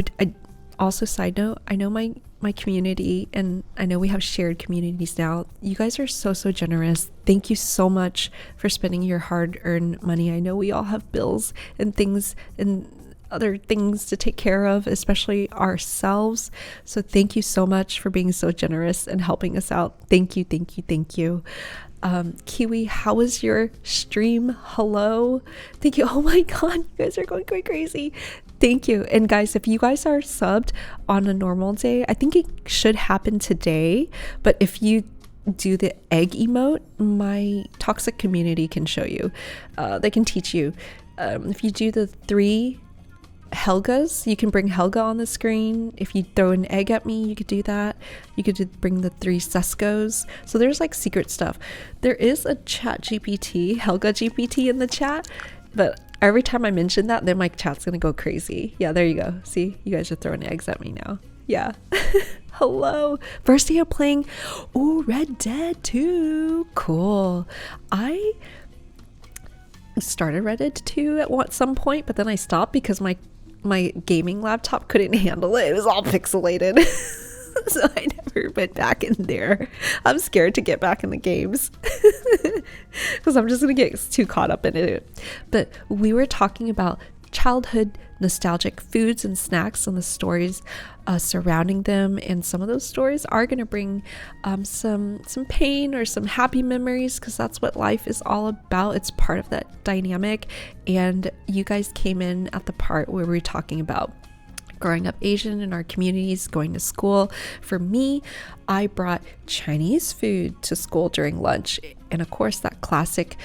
also, side note, I know my community, and I know we have shared communities now. You guys are so generous. Thank you so much for spending your hard-earned money. I know we all have bills and things and other things to take care of, especially ourselves. So thank you so much for being so generous and helping us out. Thank you. Kiwi, how was your stream? Hello. Thank you. Oh my god, you guys are going crazy. Thank you. And guys, if you guys are subbed on a normal day, I think it should happen today. But if you do the egg emote, my toxic community can show you. They can teach you. If you do the 3 Helgas, you can bring Helga on the screen. If you throw an egg at me, you could do that. You could bring the 3 Sescos. So there's like secret stuff. There is a chat GPT, Helga GPT in the chat, but every time I mention that, then my chat's gonna go crazy. Yeah, there you go. See, you guys are throwing eggs at me now. Yeah. Hello. First day of playing, Red Dead 2. Cool. I started Red Dead 2 at some point, but then I stopped because my gaming laptop couldn't handle it. It was all pixelated. So I never went back in there. I'm scared to get back in the games because I'm just gonna get too caught up in it. But we were talking about childhood nostalgic foods and snacks and the stories surrounding them, and some of those stories are going to bring some pain or some happy memories, because that's what life is all about. It's part of that dynamic. And you guys came in at the part where we were talking about growing up Asian in our communities, going to school. For me, I brought Chinese food to school during lunch. And of course, that classic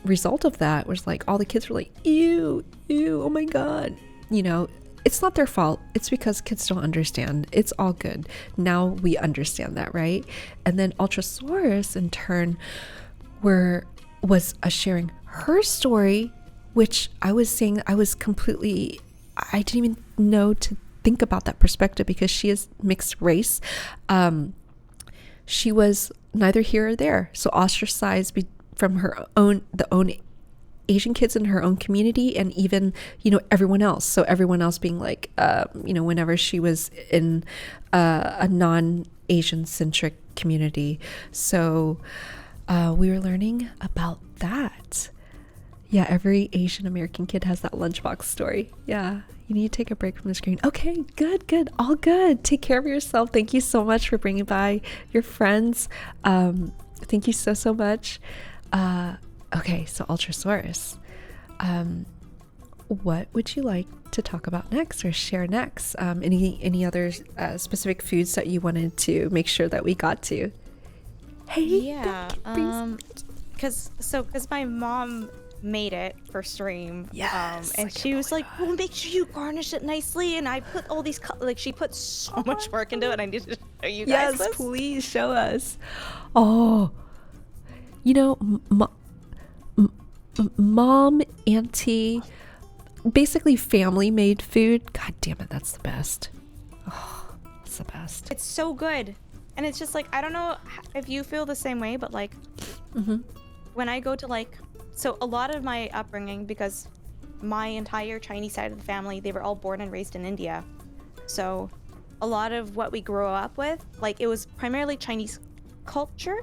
result of that was like all the kids were like, ew, oh my God. You know, it's not their fault. It's because kids don't understand. It's all good. Now we understand that, right? And then Ultrasaurus in turn was sharing her story, which I was saying I didn't even know to think about that perspective, because she is mixed race. She was neither here or there, so ostracized from the own Asian kids in her own community, and even, you know, everyone else. So everyone else being like, you know, whenever she was in a non-Asian centric community. So we were learning about that. Yeah, every Asian American kid has that lunchbox story. Yeah, you need to take a break from the screen. Okay, good, all good. Take care of yourself. Thank you so much for bringing by your friends. Thank you so much. Okay, so Ultrasaurus, what would you like to talk about next or share next? Any other specific foods that you wanted to make sure that we got to? Hey, yeah, because my mom made it for stream. Yes, and she was like, well, make sure you garnish it nicely, and I put all these she put so much work into it. I need to show you guys this. Please show us. Oh, you know, mom, auntie, basically family made food. God damn it, that's the best. Oh, it's the best. It's so good. And it's just like, I don't know if you feel the same way, but like when I go to so a lot of my upbringing, because my entire Chinese side of the family, they were all born and raised in India. So a lot of what we grew up with, like, it was primarily Chinese culture,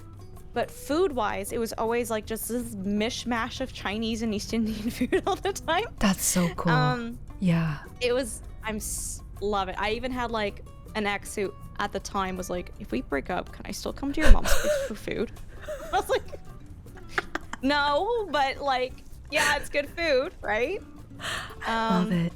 but food-wise, it was always like just this mishmash of Chinese and East Indian food all the time. That's so cool. Yeah. It was, love it. I even had like an ex who at the time was like, if we break up, can I still come to your mom's place for food? I was like, no, but like, yeah, it's good food, right? Love it.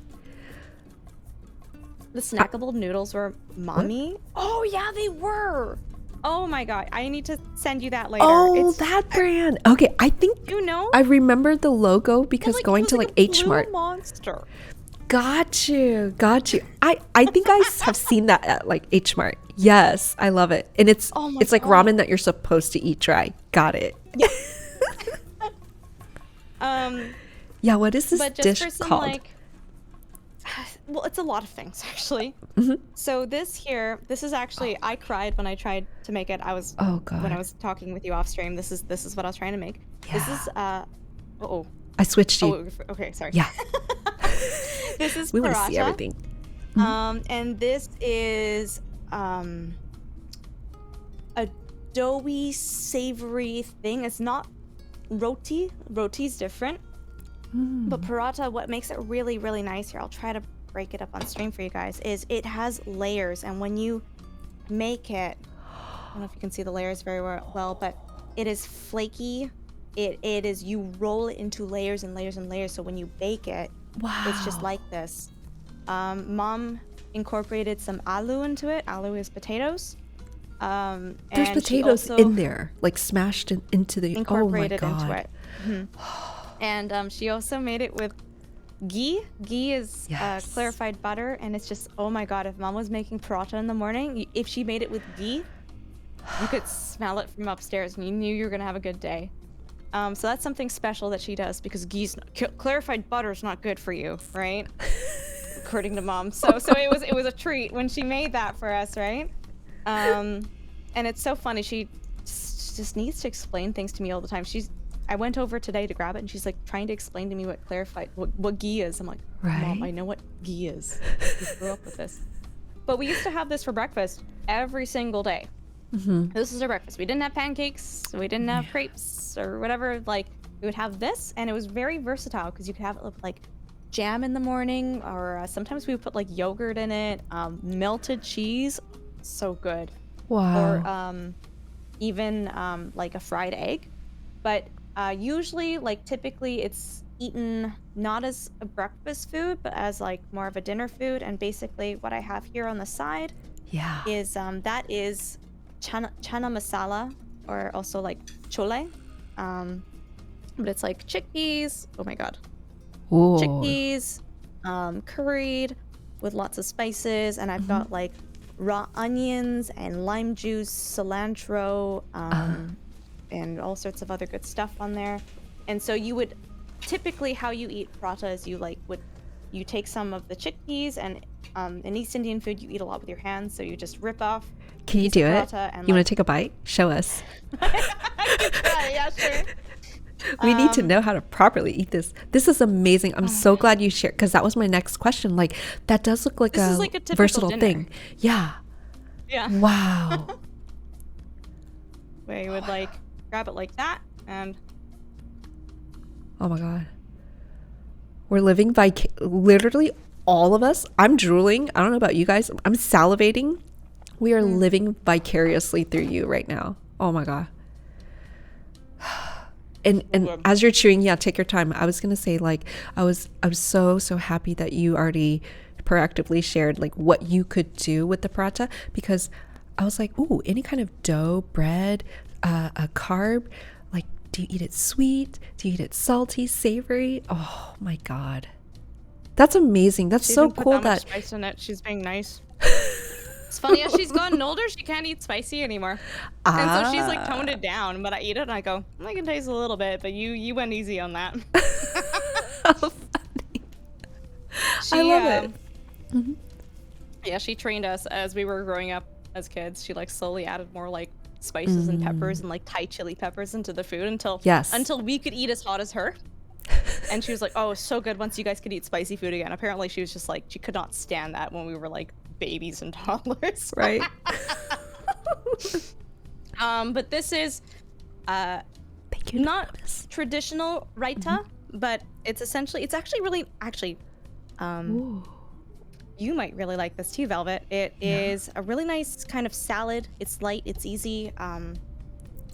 The snackable noodles were mommy. What? Oh yeah, they were. Oh my God, I need to send you that later. Oh, that brand. Okay, I think you know. I remember the logo because going to like H Mart. Monster. Got you. I think I have seen that at like H Mart. Yes, I love it, and it's like ramen that you're supposed to eat dry. Got it. Yeah. Yeah, what is this dish called? Like, well, it's a lot of things actually. So this is actually, I cried when I tried to make it. I was when I was talking with you off stream. This is what I was trying to make. Yeah. This is I switched you. Oh, okay, sorry. Yeah. This is we paratha. Want to see everything. And this is a doughy, savory thing. It's not roti. Roti's different. But paratha, what makes it really, really nice here, I'll try to break it up on stream for you guys, is it has layers. And when you make it, I don't know if you can see the layers very well, but it is flaky. It is, you roll it into layers and layers and layers. So when you bake it, it's just like this. Mom incorporated some aloo into it. Aloo is potatoes. There's And she potatoes also in there, like smashed into the. incorporated Oh my into god. it. And she also made it with ghee. Ghee is Yes. clarified butter, and it's just, oh my god, if Mom was making paratha in the morning, if she made it with ghee, you could smell it from upstairs and you knew you were gonna have a good day. So that's something special that she does, because clarified butter is not good for you, right? According to Mom. So it was a treat when she made that for us, right? And it's so funny. She just needs to explain things to me all the time. I went over today to grab it, and she's like trying to explain to me what ghee is. I'm like, Mom, Right. I know what ghee is. We grew up with this. But we used to have this for breakfast every single day. This is our breakfast. We didn't have pancakes. We didn't have crepes or whatever. Like, we would have this, and it was very versatile because you could have it with like jam in the morning, or sometimes we would put like yogurt in it, melted cheese. So good. Wow. Or even like a fried egg. But usually, like, typically it's eaten not as a breakfast food, but as like more of a dinner food. And basically what I have here on the side Yeah. is that is chana masala, or also like chole. But it's like chickpeas. Oh my god. Ooh. Chickpeas, curried with lots of spices, and I've got like raw onions and lime juice, cilantro, and all sorts of other good stuff on there. And so you would typically, how you eat paratha is you take some of the chickpeas, and in East Indian food you eat a lot with your hands, so you just rip off. Can you piece of do it? paratha and, You want like- to take a bite? Show us. Yeah, sure. We need to know how to properly eat this. This is amazing. I'm so glad you shared, because that was my next question. Like, that does look like This a is like a typical versatile dinner. thing. Yeah. Yeah. Wow. Where you would like grab it like that, and Oh my god. We're living literally all of us. I'm drooling. I don't know about you guys. I'm salivating. We are living vicariously through you right now. Oh my god. And as you're chewing, yeah, take your time. I was gonna say, like, I was so happy that you already proactively shared like what you could do with the paratha, because I was like, ooh, any kind of dough, bread, a carb, like, do you eat it sweet? Do you eat it salty, savory? Oh my god, that's amazing. That's she so didn't put cool that much that spice in it. She's being nice. It's funny, as she's gotten older, she can't eat spicy anymore. And so she's like toned it down, but I eat it and I go, I can taste a little bit, but you went easy on that. How funny. I love it. Yeah, she trained us as we were growing up as kids. She like slowly added more like spices and peppers and like Thai chili peppers into the food until we could eat as hot as her. And she was like, oh, it's so good once you guys could eat spicy food again. Apparently she was just like, she could not stand that when we were like babies and toddlers. Right. But this is Thank you, not Anonymous. traditional raita, but it's actually really Ooh. you might really like this too, Velvet. It is a really nice kind of salad. It's light, it's easy.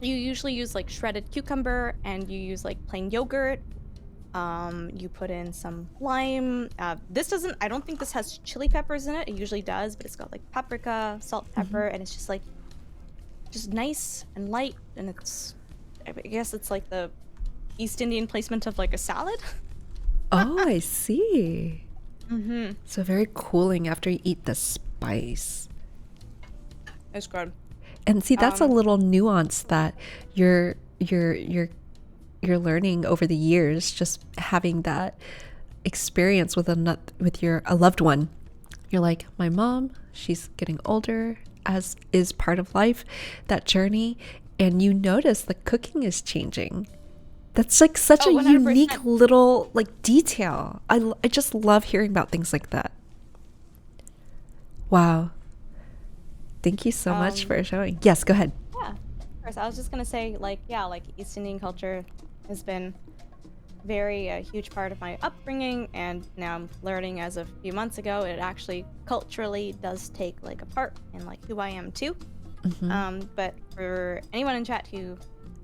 You usually use like shredded cucumber, and you use like plain yogurt. You put in some lime. I don't think this has chili peppers in it. It usually does, but it's got like paprika, salt, pepper, and it's just nice and light. And I guess it's like the East Indian placement of like a salad. Oh, I see. So very cooling after you eat the spice. It's good. And see, that's a little nuance that you're learning over the years, just having that experience with a loved one. You're like, my mom, she's getting older, as is part of life, that journey, and you notice the cooking is changing. That's like such a 100%. unique little like detail. I just love hearing about things like that. Wow. Thank you so much for showing. Yes, go ahead. Yeah, of course. I was just gonna say, like, yeah, like East Indian culture has been very huge part of my upbringing, and now I'm learning as of a few months ago, it actually culturally does take like a part in like who I am too. But for anyone in chat who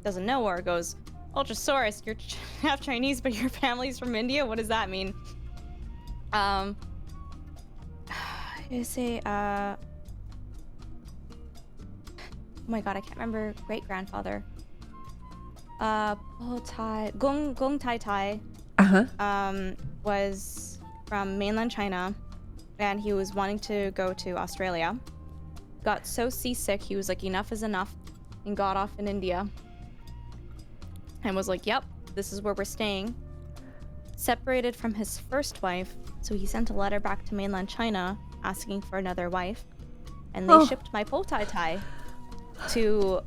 doesn't know or goes, Ultrasaurus, you're half Chinese, but your family's from India. What does that mean? You say, oh my god, I can't remember. Great grandfather. Po Tai, Gong Tai Tai, was from mainland China, and he was wanting to go to Australia. Got so seasick, he was like, enough is enough, and got off in India. And was like, yep, this is where we're staying. Separated from his first wife, so he sent a letter back to mainland China asking for another wife. And they shipped my Po Tai Tai to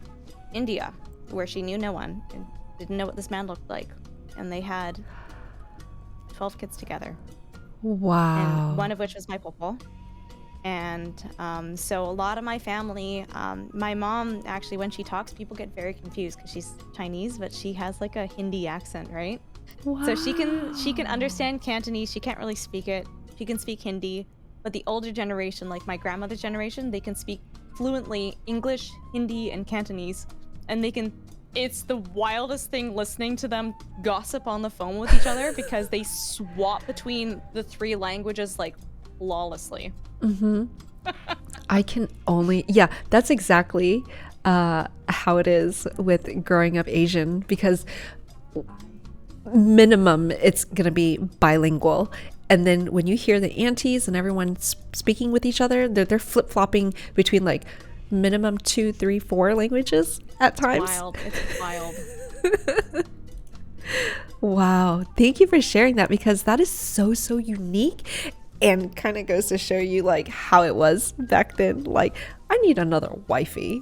India, where she knew no one and didn't know what this man looked like. And they had 12 kids together. Wow. And one of which was my popo. And so a lot of my family, my mom, actually, when she talks, people get very confused because she's Chinese, but she has like a Hindi accent, right? Wow. So she can understand Cantonese. She can't really speak it. She can speak Hindi. But the older generation, like my grandmother's generation, they can speak fluently English, Hindi, and Cantonese. And they can, it's the wildest thing listening to them gossip on the phone with each other because they swap between the three languages like flawlessly. I can only, that's exactly how it is with growing up Asian, because minimum it's gonna be bilingual. And then when you hear the aunties and everyone speaking with each other, they're flip-flopping between like minimum 2, 3, 4 languages at times. It's wild. Wow. Thank you for sharing that, because that is so unique and kind of goes to show you like how it was back then. Like, I need another wifey.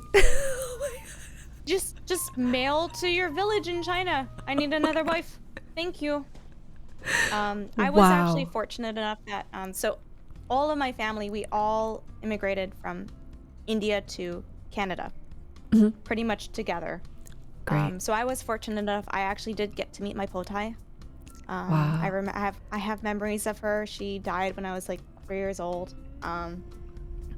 Just mail to your village in China. I need another wife. Thank you. I was actually fortunate enough that so all of my family, we all immigrated from India to Canada, pretty much together. Great. So I was fortunate enough. I actually did get to meet my potai. Wow. I have memories of her. She died when I was like 3 years old.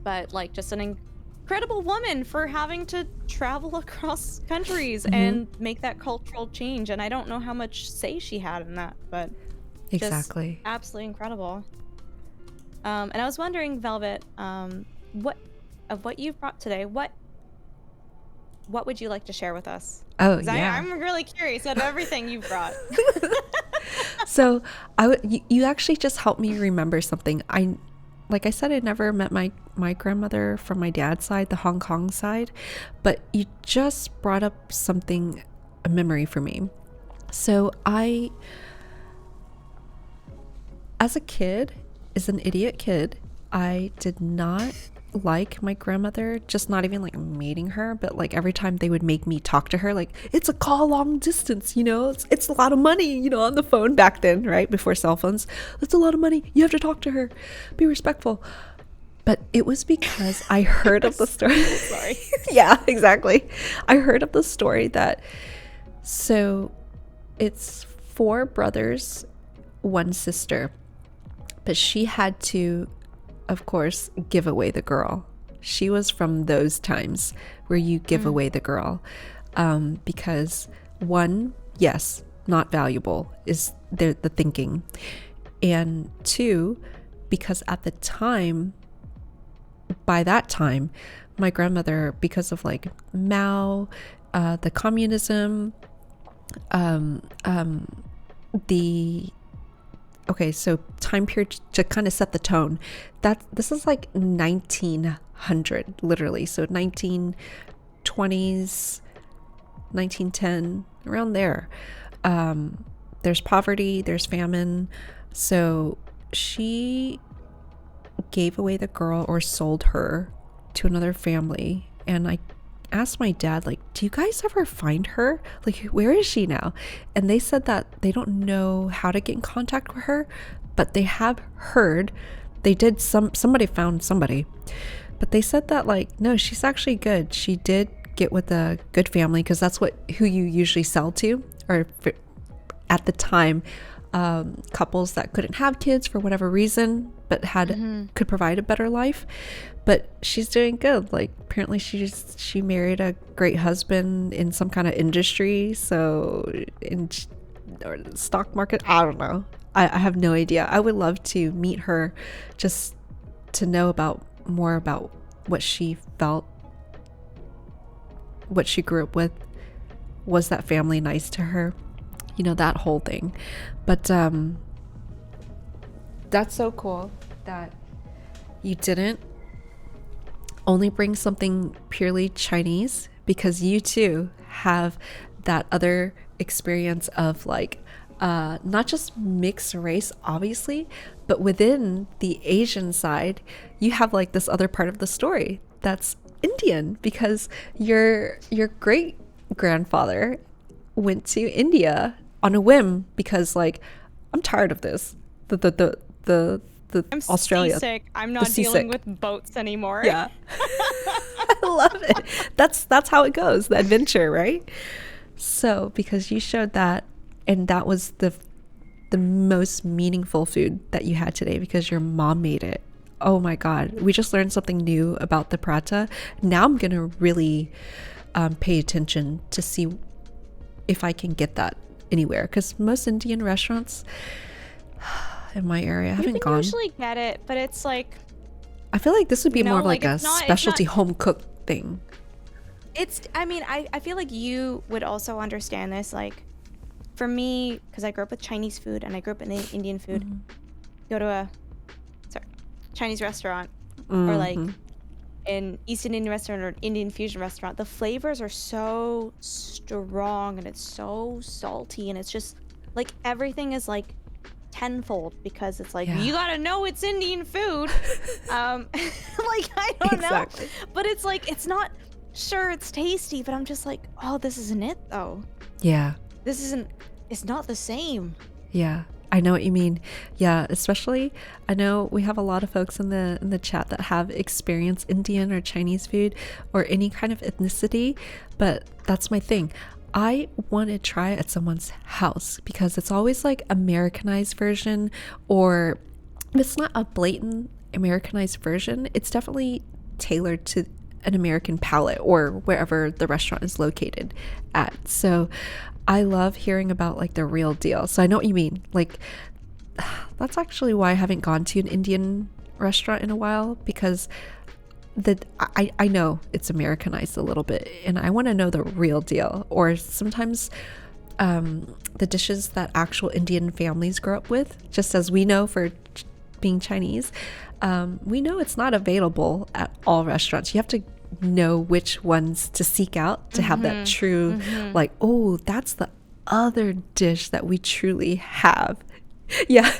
But like just an incredible woman for having to travel across countries and make that cultural change. And I don't know how much say she had in that, but exactly, just absolutely incredible. And I was wondering, Velvet, what you've brought today, what would you like to share with us? Oh, yeah. I'm really curious out of everything you've brought. So you actually just helped me remember something. Like I said, I never met my grandmother from my dad's side, the Hong Kong side, but you just brought up something, a memory for me. So as a kid, as an idiot kid, I did not like my grandmother, just not even like meeting her, but like every time they would make me talk to her, like, it's a call long distance, it's a lot of money, on the phone back then, right before cell phones. It's a lot of money, you have to talk to her, be respectful. But it was because I heard of the story. Sorry. Yeah, exactly. I heard of the story that, so it's 4 brothers, 1 sister, but she had to, of course, give away the girl. She was from those times where you give away the girl, because 1, yes, not valuable is the thinking, and 2, because at the time, by that time, my grandmother, because of like Mao, the communism, so time period to kind of set the tone. This is like 1900, literally. So 1920s, 1910, around there. There's poverty, there's famine. So she gave away the girl or sold her to another family. And I asked my dad, like, do you guys ever find her? Like, where is she now? And they said that they don't know how to get in contact with her, but they have heard they did, somebody found somebody, but they said that, like, no, she's actually good. She did get with a good family, because that's who you usually sell to, or at the time, couples that couldn't have kids for whatever reason, but could provide a better life. But she's doing good. Like, apparently she married a great husband in some kind of industry, or the stock market, I don't know. I have no idea. I would love to meet her, just to know about more about what she felt, what she grew up with. Was that family nice to her? You know, that whole thing. But that's so cool that you didn't only bring something purely Chinese, because you too have that other experience of like not just mixed race, obviously, but within the Asian side, you have like this other part of the story that's Indian, because your great grandfather went to India on a whim because like, I'm tired of this. I'm Australia. seasick. I'm not dealing with boats anymore. Yeah. I love it. That's how it goes, the adventure, right? So because you showed that, and that was the most meaningful food that you had today because your mom made it. Oh my God. We just learned something new about the prata. Now I'm going to really pay attention to see if I can get that anywhere, because most Indian restaurants in my area haven't gone. You can usually get it, but it's like, I feel like this would be more of like a it's not- specialty home cooked thing. I feel like you would also understand this. Like, for me, because I grew up with Chinese food and I grew up in Indian food, go to a Chinese restaurant or like an Eastern Indian restaurant or an Indian fusion restaurant, the flavors are so strong and it's so salty, and it's just like everything is like tenfold, because it's like, you gotta know it's Indian food. Like, I don't know, but it's like, it's not, sure, it's tasty, but I'm just like, oh, this isn't it though. Yeah. It's not the same. Yeah, I know what you mean. Yeah, especially I know we have a lot of folks in the chat that have experienced Indian or Chinese food or any kind of ethnicity, but that's my thing. I want to try it at someone's house because it's always like Americanized version, or if it's not a blatant Americanized version, it's definitely tailored to an American palate or wherever the restaurant is located at. So I love hearing about like the real deal. So I know what you mean. Like, that's actually why I haven't gone to an Indian restaurant in a while, because I know it's Americanized a little bit and I want to know the real deal. Or sometimes the dishes that actual Indian families grow up with, just as we know for being Chinese, we know it's not available at all restaurants. You have to know which ones to seek out to have that true like, oh, that's the other dish that we truly have. Yeah,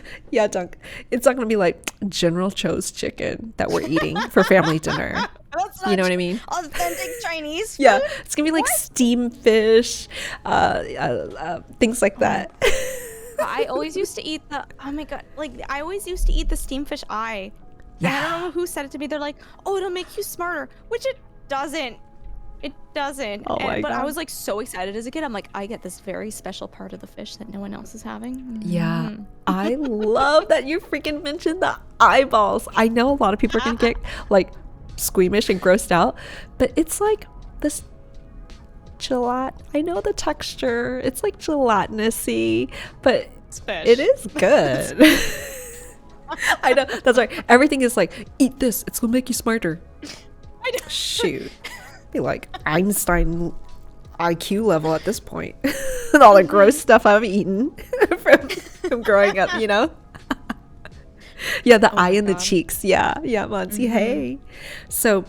Dunk. It's not gonna be like General Cho's chicken that we're eating for family dinner. That's You know what I mean? Authentic Chinese food? Yeah, it's gonna be like steamed fish, things like that. I always used to eat the, oh my God, like I always used to eat the steamed fish eye. Yeah. And I don't know who said it to me. They're like, oh, it'll make you smarter, which it doesn't. It doesn't. Oh my but God. I was like so excited as a kid. I'm like, I get this very special part of the fish that no one else is having. Yeah, I love that you freaking mentioned the eyeballs. I know a lot of people are gonna get like squeamish and grossed out, but it's like this I know the texture. It's like gelatinous-y, but It's fish. it is good. I know, that's right. Everything is like, eat this, it's gonna make you smarter. I know. Shoot, be like Einstein IQ level at this point. And all the gross stuff I've eaten from growing up, you know. Yeah, the eye in the cheeks. Yeah, Monty. Hey, so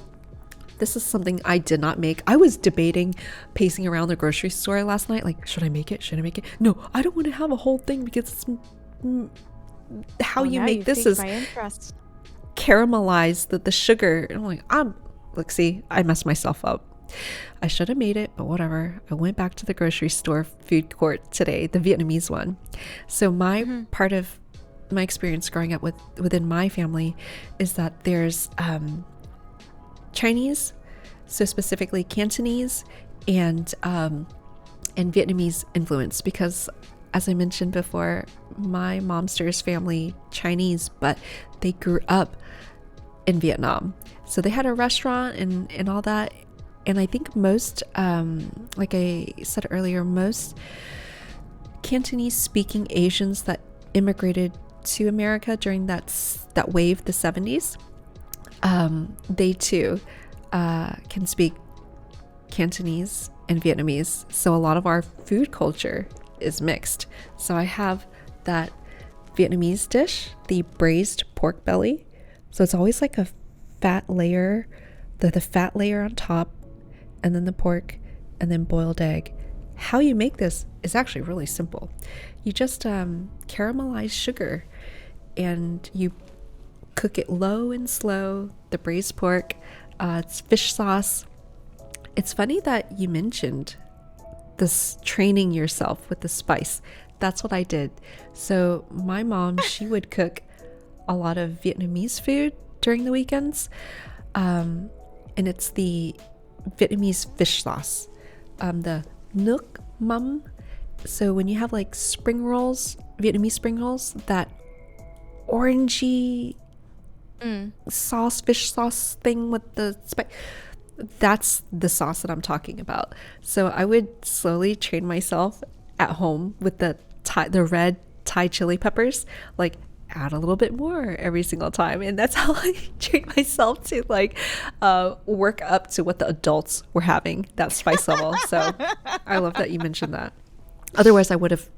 this is something I did not make. I was debating pacing around the grocery store last night, like, should I make it? No, I don't want to have a whole thing because it's how you make this is caramelize the sugar. And I'm like, see, I messed myself up. I should have made it, but whatever. I went back to the grocery store food court today, the Vietnamese one. So my part of my experience growing up within my family is that there's Chinese, so specifically Cantonese and Vietnamese influence, because as I mentioned before, my momster's family Chinese, but they grew up in Vietnam. So they had a restaurant and all that. And I think most, like I said earlier, most Cantonese speaking Asians that immigrated to America during that wave, the 70s, They too can speak Cantonese and Vietnamese, so a lot of our food culture is mixed. So I have that Vietnamese dish, the braised pork belly. So it's always like a fat layer, the fat layer on top, and then the pork, and then boiled egg. How you make this is actually really simple. You just caramelize sugar and you cook it low and slow, the braised pork. It's fish sauce. It's funny that you mentioned this training yourself with the spice. That's what I did. So my mom, she would cook a lot of Vietnamese food during the weekends. And it's the Vietnamese fish sauce, the nước mắm. So when you have like spring rolls, Vietnamese spring rolls, that orangey sauce, fish sauce thing with the spice, that's the sauce that I'm talking about. So I would slowly train myself at home with the red Thai chili peppers, like add a little bit more every single time, and that's how I train myself to like work up to what the adults were having, that spice level. So I love that you mentioned that. Otherwise I would have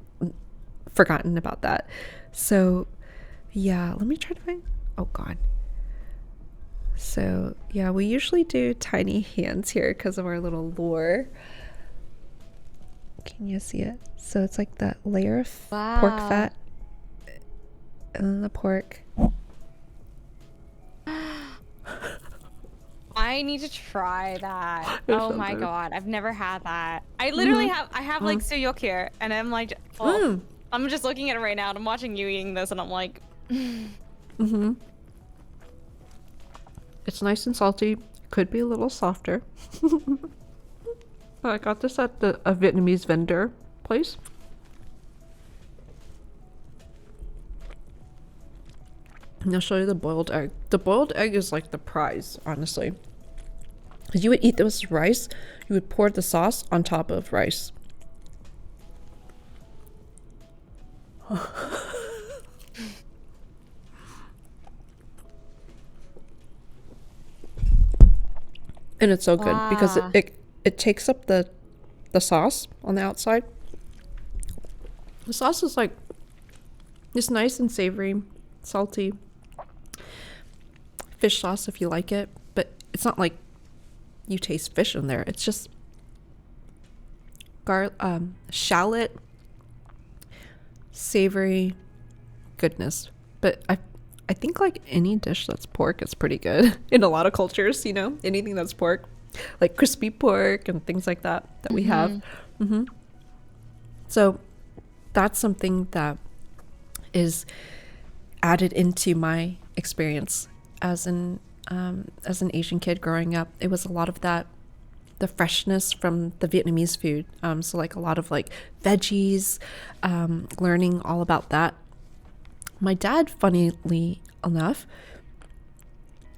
forgotten about that. So yeah, let me try to find, oh god. So yeah, we usually do tiny hands here because of our little lure. Can you see it? So it's like that layer of pork fat, and then the pork. I need to try that. It's Oh so my good. god, I've never had that. I literally have like suyok here, and I'm like, oh, I'm just looking at it right now, and I'm watching you eating this, and I'm like, It's nice and salty. Could be a little softer. But I got this at a Vietnamese vendor place. And I'll show you the boiled egg. The boiled egg is like the prize, honestly. Because you would eat this with rice, you would pour the sauce on top of rice. And it's so good because it takes up the sauce on the outside. The sauce is like, it's nice and savory, salty. Fish sauce if you like it, but it's not like you taste fish in there. It's just shallot, savory goodness. But I think like any dish that's pork is pretty good in a lot of cultures, you know, anything that's pork, like crispy pork and things like that we have. So that's something that is added into my experience as an Asian kid growing up. It was a lot of that, the freshness from the Vietnamese food. So like a lot of like veggies, learning all about that. My dad, funnily enough,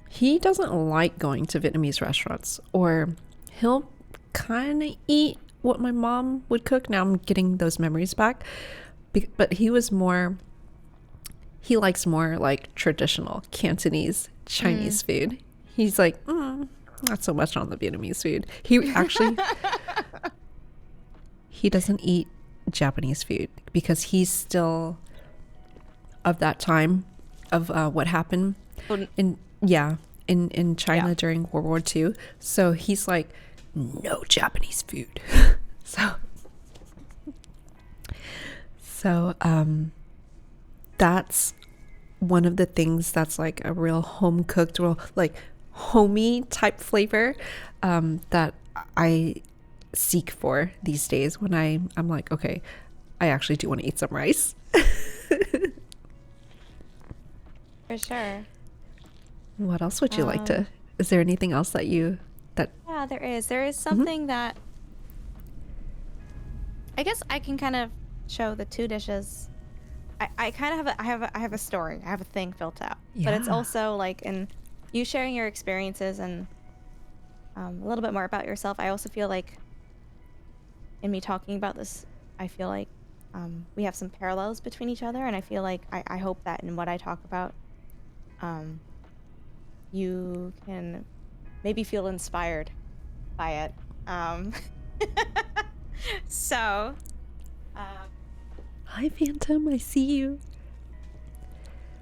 he doesn't like going to Vietnamese restaurants, or he'll kind of eat what my mom would cook. Now I'm getting those memories back. But he likes more like traditional Cantonese Chinese food. He's like, not so much on the Vietnamese food. He actually, he doesn't eat Japanese food because he's still of that time of what happened in China during World War II. So he's like, no Japanese food. So that's one of the things that's like a real home cooked, real like homey type flavor that I seek for these days when I'm like, okay, I actually do want to eat some rice. for sure. What else would you like to? Is there anything else that Yeah, there is. There is something that I guess I can kind of show the two dishes. I kind of have a story. I have a thing built out. But it's Yeah. also like in you sharing your experiences and a little bit more about yourself. I also feel like in me talking about this, I feel like we have some parallels between each other, and I feel like I hope that in what I talk about, you can maybe feel inspired by it. So, Hi, Phantom. I see you.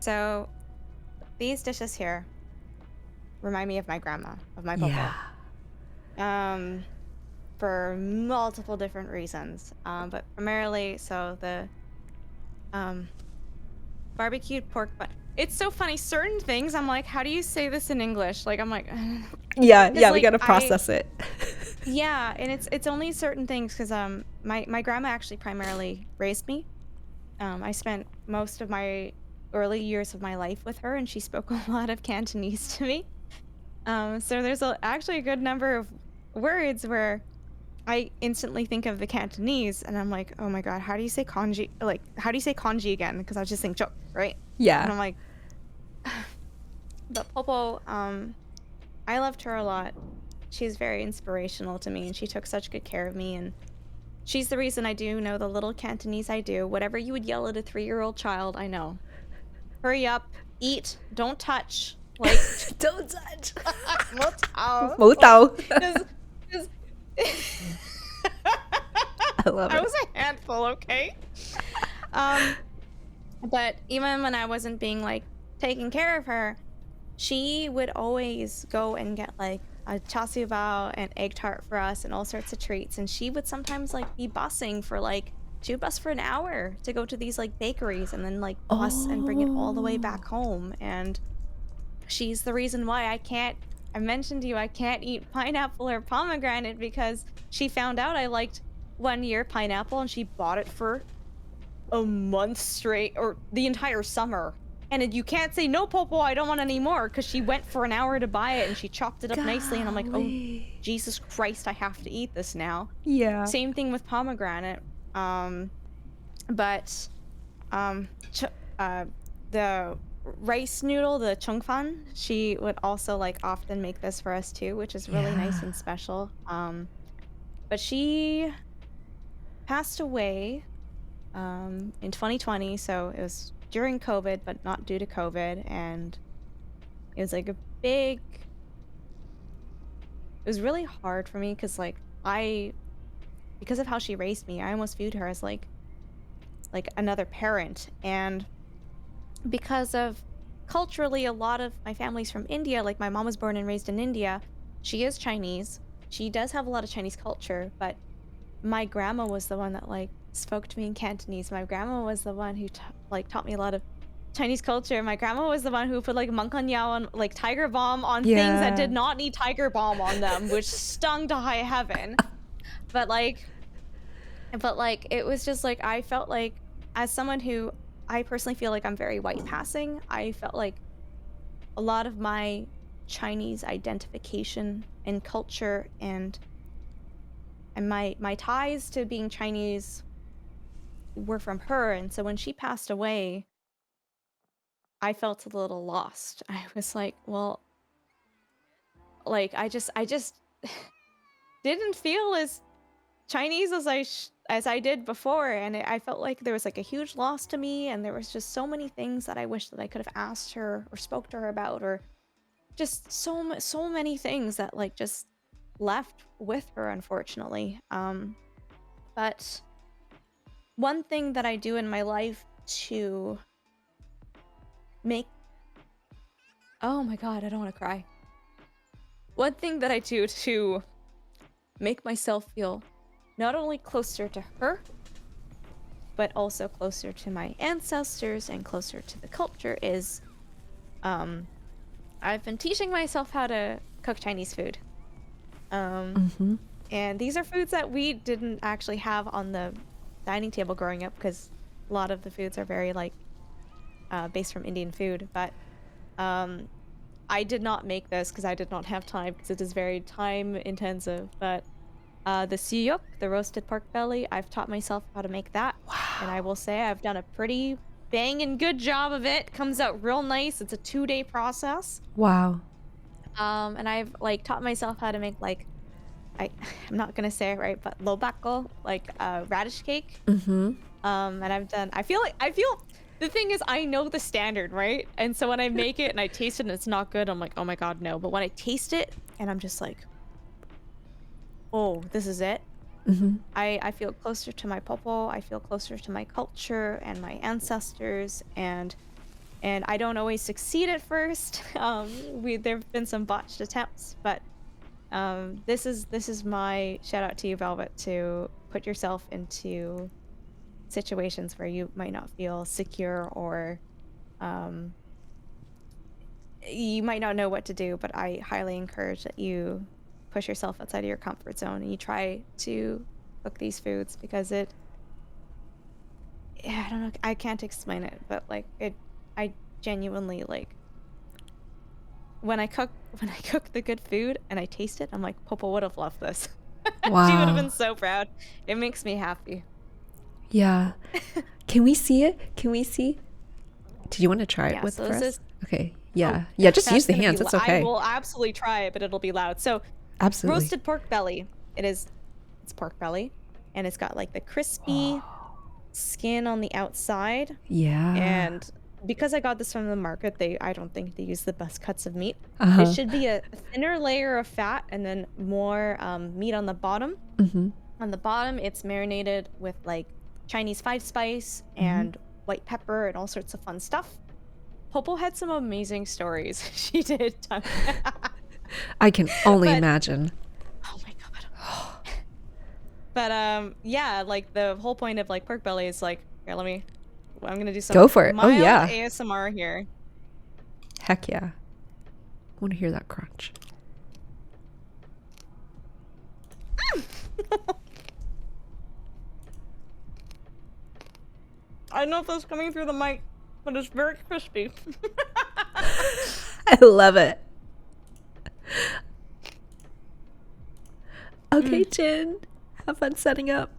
so these dishes here remind me of my grandma, of my papa. Yeah. For multiple different reasons. But primarily, so the barbecued pork butt. It's so funny. Certain things, I'm like, how do you say this in English? Like, I'm like, Yeah, we like, gotta process it. Yeah, and it's only certain things because my grandma actually primarily raised me. I spent most of my early years of my life with her, and she spoke a lot of Cantonese to me. So there's actually a good number of words where I instantly think of the Cantonese, and I'm like, oh my god, how do you say kanji? Like, how do you say kanji again? Because I just think chok, right? Yeah. And I'm like, but Popo, I loved her a lot. She's very inspirational to me, and she took such good care of me, and she's the reason I do know the little Cantonese I do. Whatever you would yell at a 3-year-old child, I know. Hurry up, eat, don't touch. Like, Don't touch. Motao. I love it. I was a handful, okay? But even when I wasn't being like taking care of her, she would always go and get like a char siu bao and egg tart for us and all sorts of treats. And she would sometimes like be busing for like, she would bus for an hour to go to these like bakeries and then like bus and bring it all the way back home. And she's the reason why I mentioned to you, I can't eat pineapple or pomegranate because she found out I liked 1 year pineapple and she bought it for a month straight or the entire summer. And you can't say, no, Popo, I don't want any more, because she went for an hour to buy it and she chopped it up nicely. And I'm like, oh, Jesus Christ, I have to eat this now. Yeah. Same thing with pomegranate. But the rice noodle, the chungfan, she would also like often make this for us too, which is really nice and special. But she passed away in 2020, so it was during COVID, but not due to COVID, and it was like it was really hard for me because like because of how she raised me, I almost viewed her as like another parent. And because of culturally, a lot of my family's from India, like my mom was born and raised in India. She is Chinese. She does have a lot of Chinese culture, but my grandma was the one that like spoke to me in Cantonese. My grandma was the one who taught me a lot of Chinese culture. My grandma was the one who put like Mangkanyao on like tiger balm on things that did not need tiger balm on them, which stung to high heaven. But like it was just like I felt like, as someone who I personally feel like I'm very white passing, I felt like a lot of my Chinese identification and culture and my ties to being Chinese were from her. And so when she passed away, I felt a little lost. I was like, well, like I just didn't feel as Chinese as I did before, and I felt like there was like a huge loss to me, and there was just so many things that I wish that I could have asked her or spoke to her about, or just so many things that like just left with her, unfortunately. But one thing that I do in my life to make, oh my god, I don't want to cry. One thing that I do to make myself feel not only closer to her, but also closer to my ancestors and closer to the culture is, I've been teaching myself how to cook Chinese food. And these are foods that we didn't actually have on the dining table growing up, because a lot of the foods are very like based from Indian food. But I did not make this because I did not have time, because it is very time intensive. But the suyuk, the roasted pork belly, I've taught myself how to make that. Wow. And I will say I've done a pretty banging good job of it. Comes out real nice. It's a 2-day process. Wow. And I've like taught myself how to make like, I'm not gonna say it right, but lobako, like radish cake. And I've done, I feel the thing is, I know the standard, right? And so when I make it and I taste it and it's not good, I'm like, oh my god, no. But when I taste it and I'm just like, oh, this is it. Mm-hmm. I feel closer to my popo. I feel closer to my culture and my ancestors, and I don't always succeed at first. There've been some botched attempts, but this is my shout out to you, Velvet, to put yourself into situations where you might not feel secure, or you might not know what to do, but I highly encourage that you push yourself outside of your comfort zone and you try to cook these foods, because I don't know, I can't explain it, but like I genuinely, like, when I cook the good food and I taste it, I'm like, Popo would have loved this. Wow. She would have been so proud. It makes me happy. Yeah. Can we see it? Can we see? Did you want to try it Yeah, with so for this us? is- Okay. Yeah. Yeah. Just That's use the gonna be hands. It's I okay. will absolutely try it, but it'll be loud. So Absolutely. roasted pork belly. It's pork belly, and it's got like the crispy skin on the outside. Yeah. And because I got this from the market, I don't think they use the best cuts of meat. Uh-huh. It should be a thinner layer of fat and then more meat on the bottom. Mm-hmm. On the bottom, it's marinated with like Chinese 5-spice and white pepper and all sorts of fun stuff. Popo had some amazing stories. She did. I can only But- imagine. Oh my god. But yeah, like the whole point of like pork belly is like, here, I'm gonna do some Go for it. Oh, mild yeah. ASMR here. Heck yeah. I want to hear that crunch. I don't know if that's coming through the mic, but it's very crispy. I love it. Okay, Jin. Have fun setting up.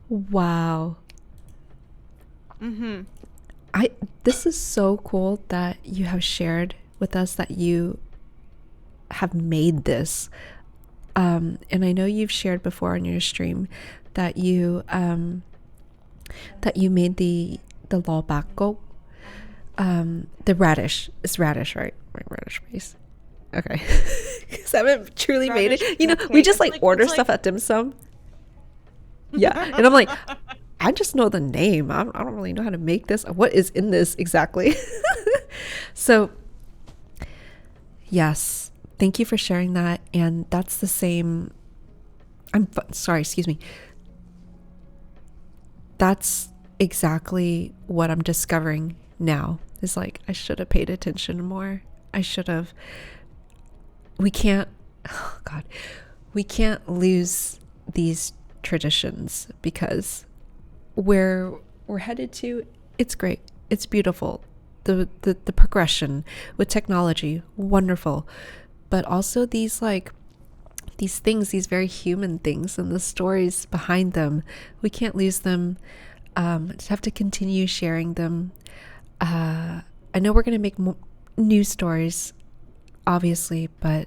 Wow. Mm-hmm. This is so cool that you have shared with us that you have made this. And I know you've shared before on your stream that you made the lolbako, the radish. It's radish, right? Right, radish base. Okay. Because I haven't truly made Radish it. You know, cake. we just It's like like- order it's stuff like- at dim sum. Yeah, and I'm like, I just know the name. I don't really know how to make this. What is in this exactly? So, yes, thank you for sharing that. And that's the same. Sorry, excuse me. That's exactly what I'm discovering now. Is like, I should have paid attention more. I should have. We can't, oh God, we can't lose these traditions, because where we're headed to, it's great. It's beautiful. The progression with technology, wonderful. But also these things, these very human things and the stories behind them, we can't lose them. Just have to continue sharing them. I know we're going to make new stories, obviously, but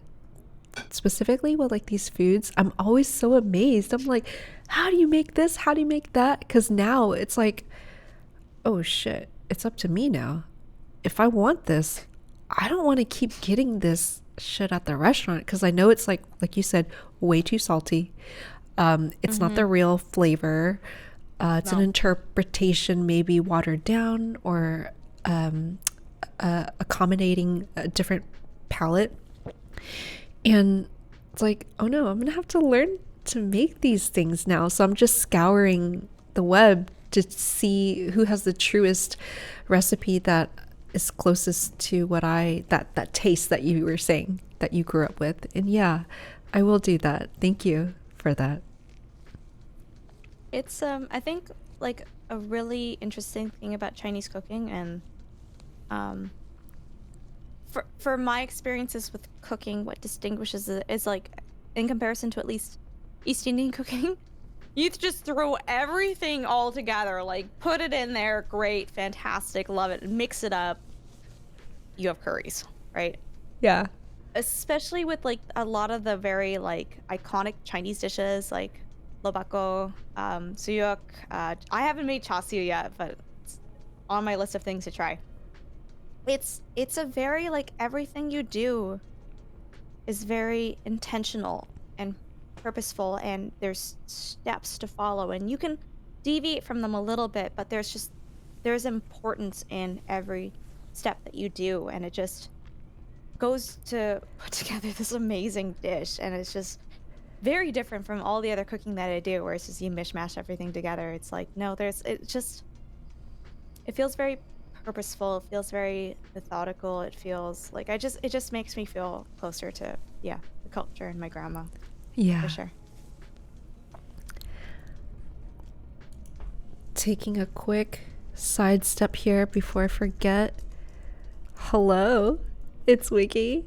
specifically with like these foods, I'm always so amazed. I'm like, how do you make this? How do you make that? Because now it's like, oh shit, it's up to me now. If I want this, I don't want to keep getting this shit at the restaurant, because I know it's like you said, way too salty. It's not the real flavor. It's an interpretation, maybe watered down, or accommodating a different palate. And it's like, oh no, I'm gonna have to learn to make these things now. So I'm just scouring the web to see who has the truest recipe that is closest to what that taste that you were saying that you grew up with. And yeah, I will do that. Thank you for that. It's I think like a really interesting thing about Chinese cooking, and for my experiences with cooking, what distinguishes it is like, in comparison to at least East Indian cooking, you just throw everything all together, like put it in there, great, fantastic, love it, mix it up, you have curries, right? Yeah. Especially with like a lot of the very like iconic Chinese dishes, like lobako, suyuk. I haven't made chasiu yet, but it's on my list of things to try. It's a very, like, everything you do is very intentional and purposeful, and there's steps to follow, and you can deviate from them a little bit, but there's importance in every step that you do, and it just goes to put together this amazing dish, and it's just very different from all the other cooking that I do, where it's just you mishmash everything together. It's like, no, it feels very purposeful, it feels very methodical, it feels like it just makes me feel closer to, yeah, the culture and my grandma. Yeah. For sure. Taking a quick sidestep here before I forget. Hello, it's Wiki.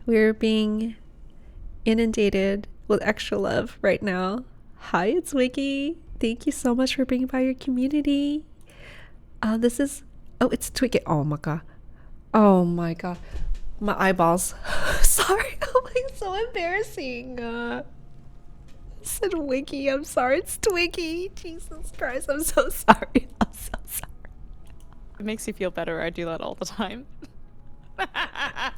We're being inundated with extra love right now. Hi, it's Wiki. Thank you so much for being by your community. This is, oh, it's Twiki. Oh my god. Oh my god. My eyeballs. Sorry. Oh my, so embarrassing. I said Wiki. I'm sorry. It's Twiki. Jesus Christ. I'm so sorry. I'm so sorry. It makes you feel better. I do that all the time. Do I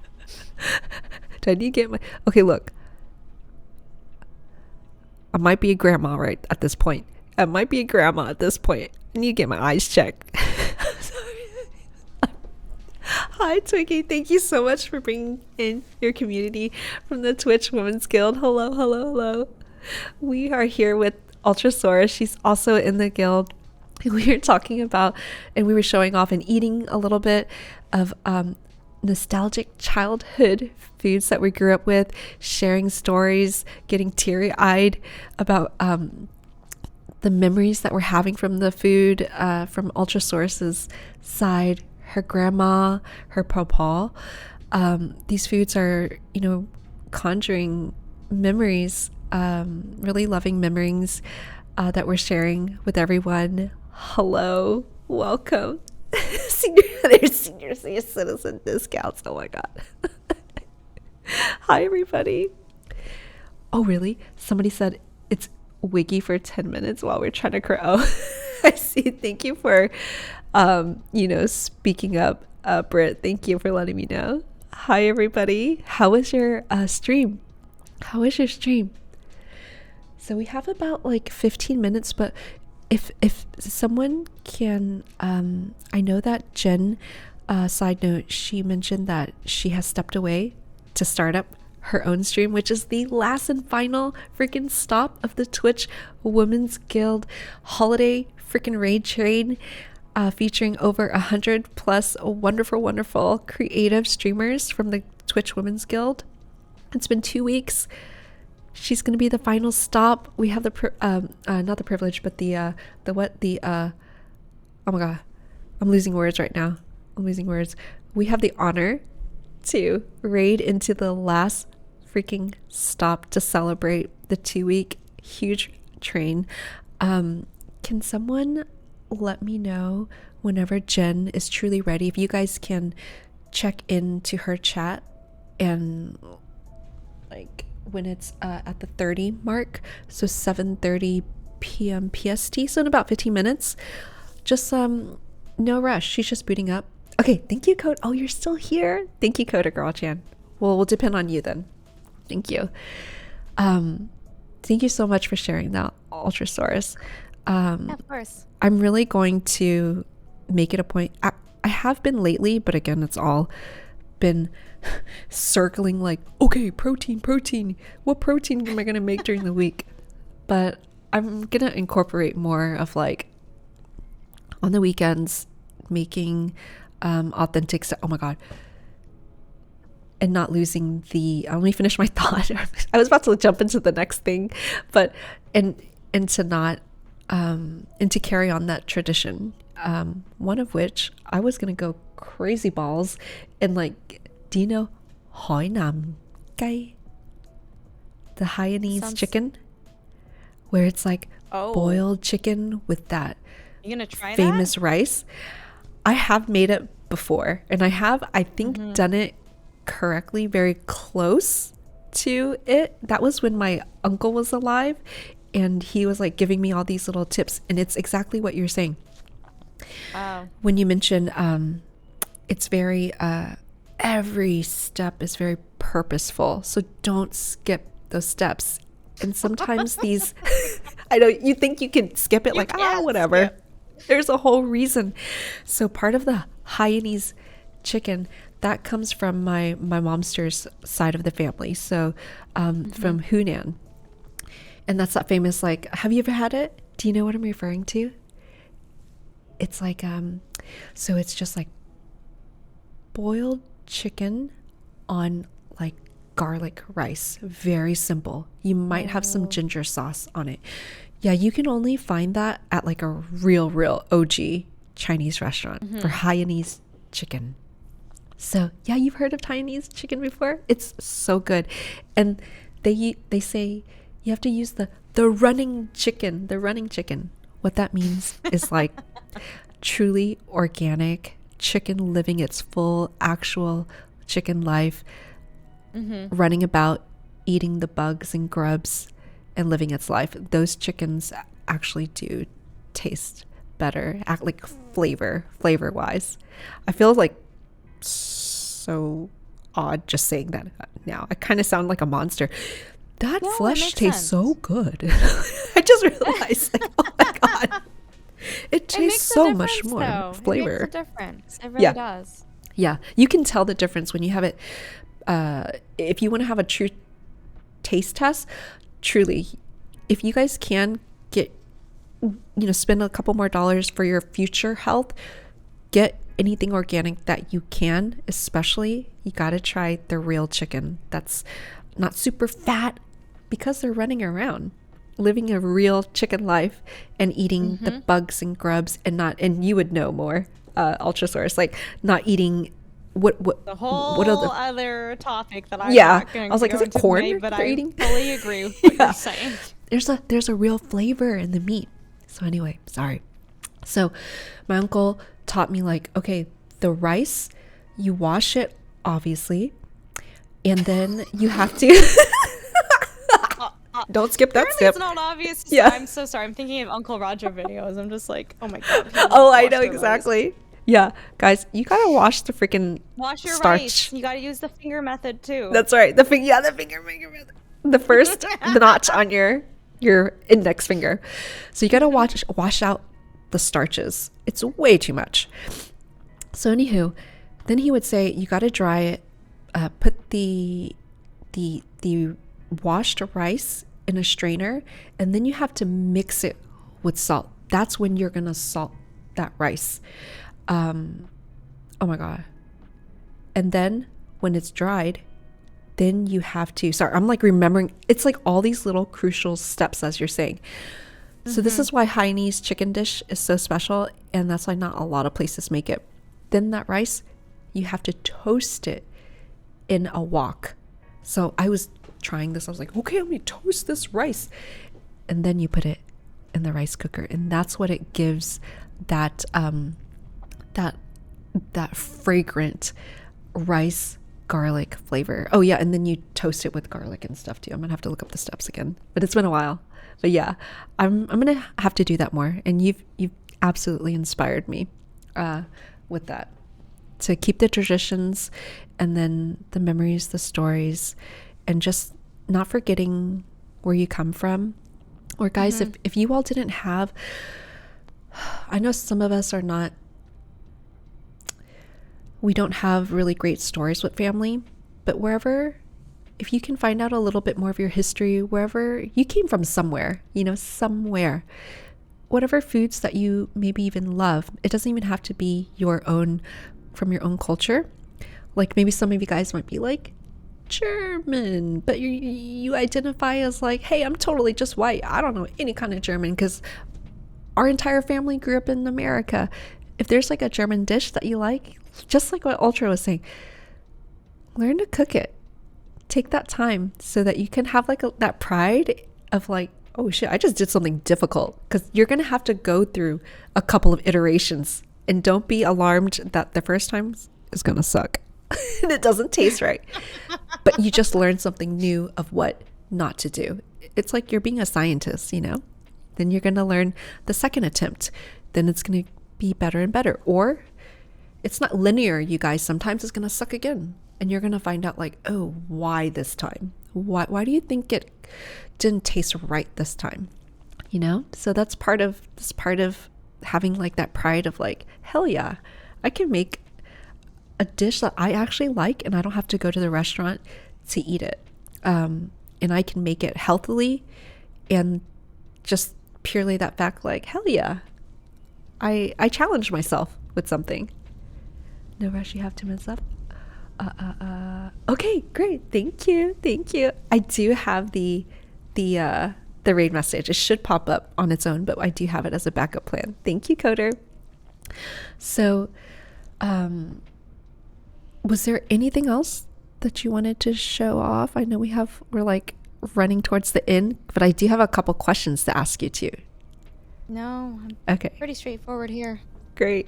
need to get my, okay, look. I might be a grandma right at this point. I might be a grandma at this point. I need to get my eyes checked. Hi, Twiki. Thank you so much for bringing in your community from the Twitch Women's Guild. Hello, hello, hello. We are here with Ultrasaurus. She's also in the guild. We were talking about, and we were showing off and eating a little bit of nostalgic childhood foods that we grew up with, sharing stories, getting teary-eyed about the memories that we're having from the food, from Ultrasaurus's side, her grandma, her pawpaw. These foods are, you know, conjuring memories, really loving memories that we're sharing with everyone. Hello, welcome. There's senior citizen discounts. Oh my god. Hi, everybody. Oh, really? Somebody said it's Wiki for 10 minutes while we're trying to crow. Oh, I see. Thank you for, you know, speaking up, Britt. Thank you for letting me know. Hi, everybody. How was your stream? How was your stream? So we have about like 15 minutes, but if someone can, I know that Jen, side note, she mentioned that she has stepped away to start up her own stream, which is the last and final freaking stop of the Twitch Women's Guild holiday freaking raid train, featuring over 100 plus wonderful creative streamers from the Twitch Women's Guild. It's been 2 weeks. She's going to be the final stop. We have the not the privilege, but oh my god, I'm losing words right now. We have the honor to raid into the last freaking stop to celebrate the 2-week huge train. Can someone let me know whenever Jen is truly ready? If you guys can check into her chat and like when it's at the 30 mark, so 7:30 p.m. PST, so in about 15 minutes. Just no rush, she's just booting up. Okay, thank you, Code. Oh, you're still here. Thank you, Coda Girl Chan. Well, we'll depend on you then. Thank you. Thank you so much for sharing that, Ultrasaurus. Yeah, of course. I'm really going to make it a point. I have been lately, but again, it's all been circling like, okay, protein. What protein am I going to make during the week? But I'm going to incorporate more of like on the weekends making authentic stuff. Oh my god. And not losing the, let me finish my thought. I was about to jump into the next thing, but and to not and to carry on that tradition. One of which I was gonna go crazy balls and like, do you know Hoi Nam Gai? The Hainanese chicken, where it's like boiled chicken with that you gonna try famous rice. I have made it before, and I think done it correctly, very close to it, that was when my uncle was alive, and he was like giving me all these little tips, and it's exactly what you're saying. Wow. When you mentioned it's very every step is very purposeful, so don't skip those steps. And sometimes these I know you think you can skip it, like whatever. There's a whole reason. So part of the Hainanese chicken that comes from my momster's side of the family, so from Hunan, and that's that famous, like, have you ever had it? Do you know what I'm referring to? It's like so it's just like boiled chicken on like garlic rice. Very simple. You might have some ginger sauce on it. Yeah, you can only find that at like a real OG Chinese restaurant for Hainanese chicken. So yeah, you've heard of Chinese chicken before? It's so good. And they say you have to use the running chicken. The running chicken. What that means is like truly organic chicken living its full actual chicken life, running about, eating the bugs and grubs and living its life. Those chickens actually do taste better, act like flavor wise. I feel like so odd just saying that now. I kind of sound like a monster. That flesh tastes so good. I just realized, like, oh my God. It tastes so much more flavor. It makes a difference. It really does. Yeah. You can tell the difference when you have it. If you want to have a true taste test, truly, if you guys can get, spend a couple more dollars for your future health, get anything organic that you can. Especially, you got to try the real chicken that's not super fat, because they're running around living a real chicken life and eating the bugs and grubs, and you would know more, Ultrasaurus, like not eating what the whole what other topic that I'm not going I was like, is it corn today, but they're I eating? fully agree with what you're saying. There's a real flavor in the meat. So anyway, sorry. So my uncle taught me, like, okay, the rice, you wash it, obviously, and then you have to don't skip that step. It's not obvious. Yeah. I'm so sorry. I'm thinking of Uncle Roger videos. I'm just like, oh my God. Oh, I know exactly. Yeah, guys, you gotta wash the freaking wash your starch. rice. You gotta use the finger method too. That's right. The finger method. The first notch on your index finger. So you gotta wash out the starches. It's way too much. So anywho, then he would say you gotta dry it. Put the washed rice in a strainer, and then you have to mix it with salt. That's when you're gonna salt that rice. Oh my God. And then when it's dried, then you have to, sorry, I'm like remembering, it's like all these little crucial steps as you're saying. So this is why Hainanese chicken dish is so special, and that's why not a lot of places make it. Then that rice, you have to toast it in a wok. So I was trying this. I was like, okay, let me toast this rice. And then you put it in the rice cooker, and that's what it gives that that fragrant rice garlic flavor. Oh yeah, and then you toast it with garlic and stuff too. I'm gonna have to look up the steps again, but it's been a while. But yeah, I'm gonna have to do that more. And you've absolutely inspired me with that, to keep the traditions, and then the memories, the stories, and just not forgetting where you come from. Or guys, if you all didn't have, I know some of us are not, we don't have really great stories with family, but wherever, if you can find out a little bit more of your history, wherever you came from, somewhere, somewhere, whatever foods that you maybe even love, it doesn't even have to be your own, from your own culture. Like maybe some of you guys might be like German, but you identify as like, hey, I'm totally just white. I don't know any kind of German, because our entire family grew up in America. If there's like a German dish that you like, just like what Ultra was saying, learn to cook it. Take that time so that you can have like that pride of like, oh shit, I just did something difficult, because you're going to have to go through a couple of iterations, and don't be alarmed that the first time is going to suck. and it doesn't taste right. But you just learn something new of what not to do. It's like you're being a scientist, you know? Then you're going to learn the second attempt. Then it's going to be better and better. Or it's not linear, you guys. Sometimes it's going to suck again. And you're going to find out like, oh, why this time? Why do you think it didn't taste right this time? You know? So that's part of having like that pride of like, hell yeah, I can make a dish that I actually like and I don't have to go to the restaurant to eat it. And I can make it healthily and just purely that fact, like, hell yeah, I challenge myself with something. No rush, you have 2 minutes left. Okay, great. Thank you. I do have the raid message. It should pop up on its own, but I do have it as a backup plan. Thank you, Coder. So, was there anything else that you wanted to show off? I know we're like running towards the end, but I do have a couple questions to ask you too. No, I'm Okay. pretty straightforward here. Great.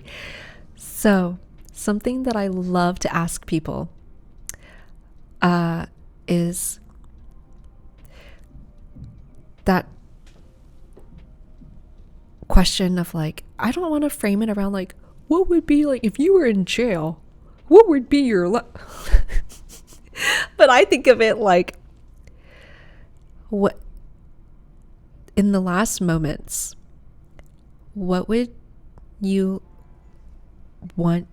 So, something that I love to ask people is that question of like, I don't want to frame it around like, what would be like if you were in jail? What would be your But I think of it like, what in the last moments, what would you want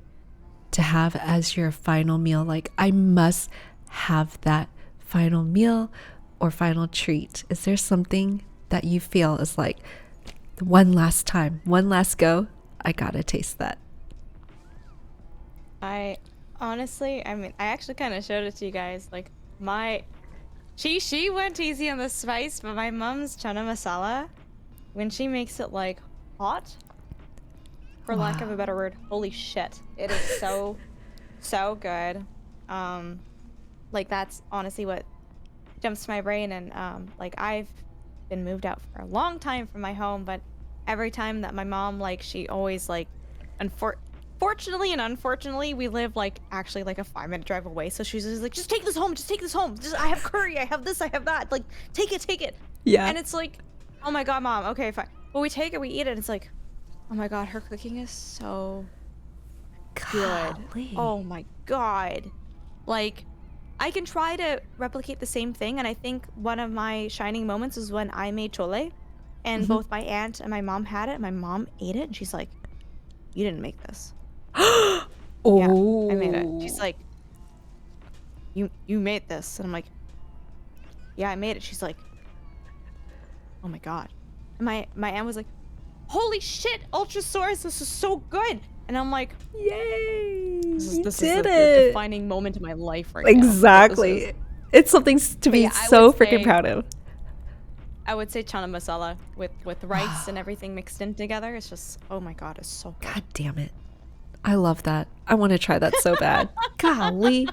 to have as your final meal? Like, I must have that final meal or final treat. Is there something that you feel is like, one last time, one last go, I gotta taste that? I honestly, I actually kind of showed it to you guys. Like she went easy on the spice, but my mom's chana masala, when she makes it like hot, for lack of a better word, holy shit, it is so good. Like that's honestly what jumps to my brain. And like I've been moved out for a long time from my home, but every time that my mom, like, she always like, fortunately and unfortunately, we live like actually like a 5-minute drive away, so she's just like, just take this home, I have curry, I have this, I have that, like, take it. Yeah. And it's like, oh my god, mom, okay, fine. But we take it, we eat it, and it's like, oh my god, her cooking is so good. Golly. Oh my god. Like, I can try to replicate the same thing, and I think one of my shining moments is when I made chole, and both my aunt and my mom had it, and my mom ate it, and she's like, you didn't make this. Oh. Yeah, I made it. She's like, you made this. And I'm like, yeah, I made it. She's like, oh my god. And my aunt was like, holy shit, Ultrasaurus, this is so good. And I'm like, Yay, this you is did the it. defining moment in my life right Exactly. now. It's something to be yeah, so freaking proud of. I would say chana masala with rice and everything mixed in together. It's just, oh my god, it's so good. God damn it. I love that. I want to try that so bad. Golly.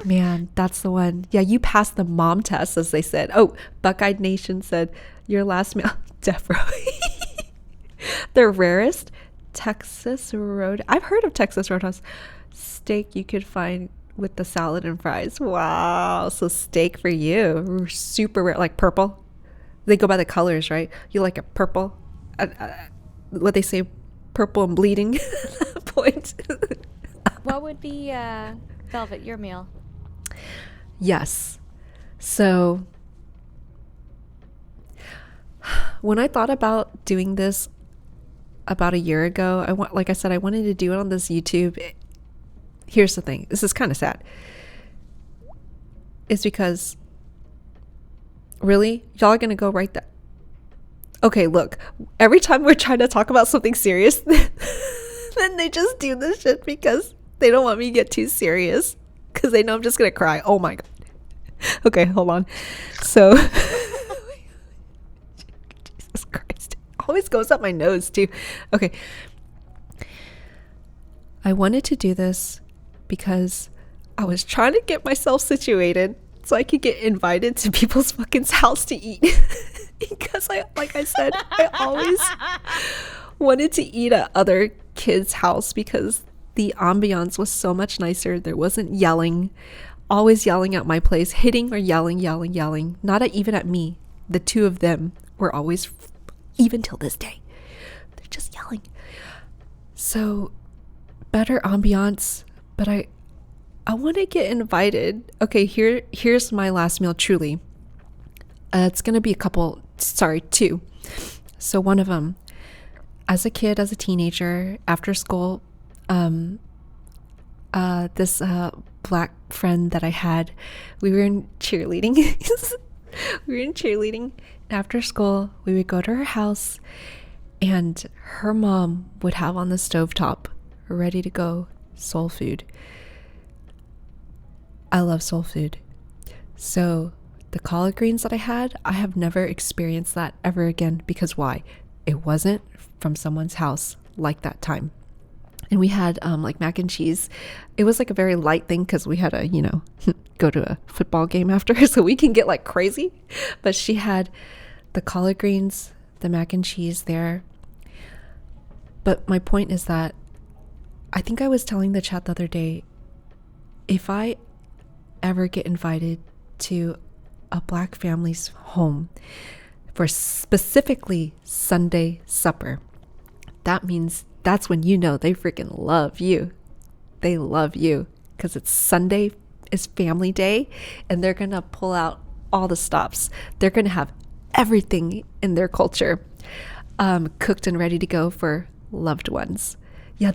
Man, that's the one. Yeah, you passed the mom test, as they said. Oh, Buckeyed Nation said, your last meal. Definitely. The rarest Texas Road. I've heard of Texas Roadhouse steak you could find with the salad and fries. Wow. So steak for you. Super rare. Like purple. They go by the colors, right? You like a purple. What they say, purple and bleeding point. What would be Velvet, your meal? Yes. So when I thought about doing this about a year ago, like I said, I wanted to do it on this YouTube. Here's the thing. This is kind of sad. It's because really, y'all are gonna go right there. Okay, look, every time we're trying to talk about something serious, then they just do this shit because they don't want me to get too serious because they know I'm just going to cry. Oh my God. Okay, hold on. So, Jesus Christ. Always goes up my nose too. Okay. I wanted to do this because I was trying to get myself situated so I could get invited to people's fucking house to eat. Because like I said, I always wanted to eat at other kid's house because the ambiance was so much nicer. There wasn't yelling, always yelling at my place, hitting or yelling. Not even at me. The two of them were always, even till this day, they're just yelling. So better ambiance, but I want to get invited. Okay, here's my last meal, truly. It's going to be two. So one of them, as a kid, as a teenager, after school, this black friend that I had, we were in cheerleading. After school, we would go to her house, and her mom would have on the stovetop, ready to go, soul food. I love soul food. So the collard greens that I have never experienced that ever again, because why? It wasn't from someone's house like that time. And we had like mac and cheese. It was like a very light thing because we had to, go to a football game after, so we can get like crazy. But she had the collard greens, the mac and cheese there. But my point is that I think I was telling the chat the other day, if I ever get invited to a black family's home for specifically Sunday supper, that means that's when they freaking love you. They love you because it's Sunday, is family day, and they're gonna pull out all the stops. They're gonna have everything in their culture cooked and ready to go for loved ones. Yeah,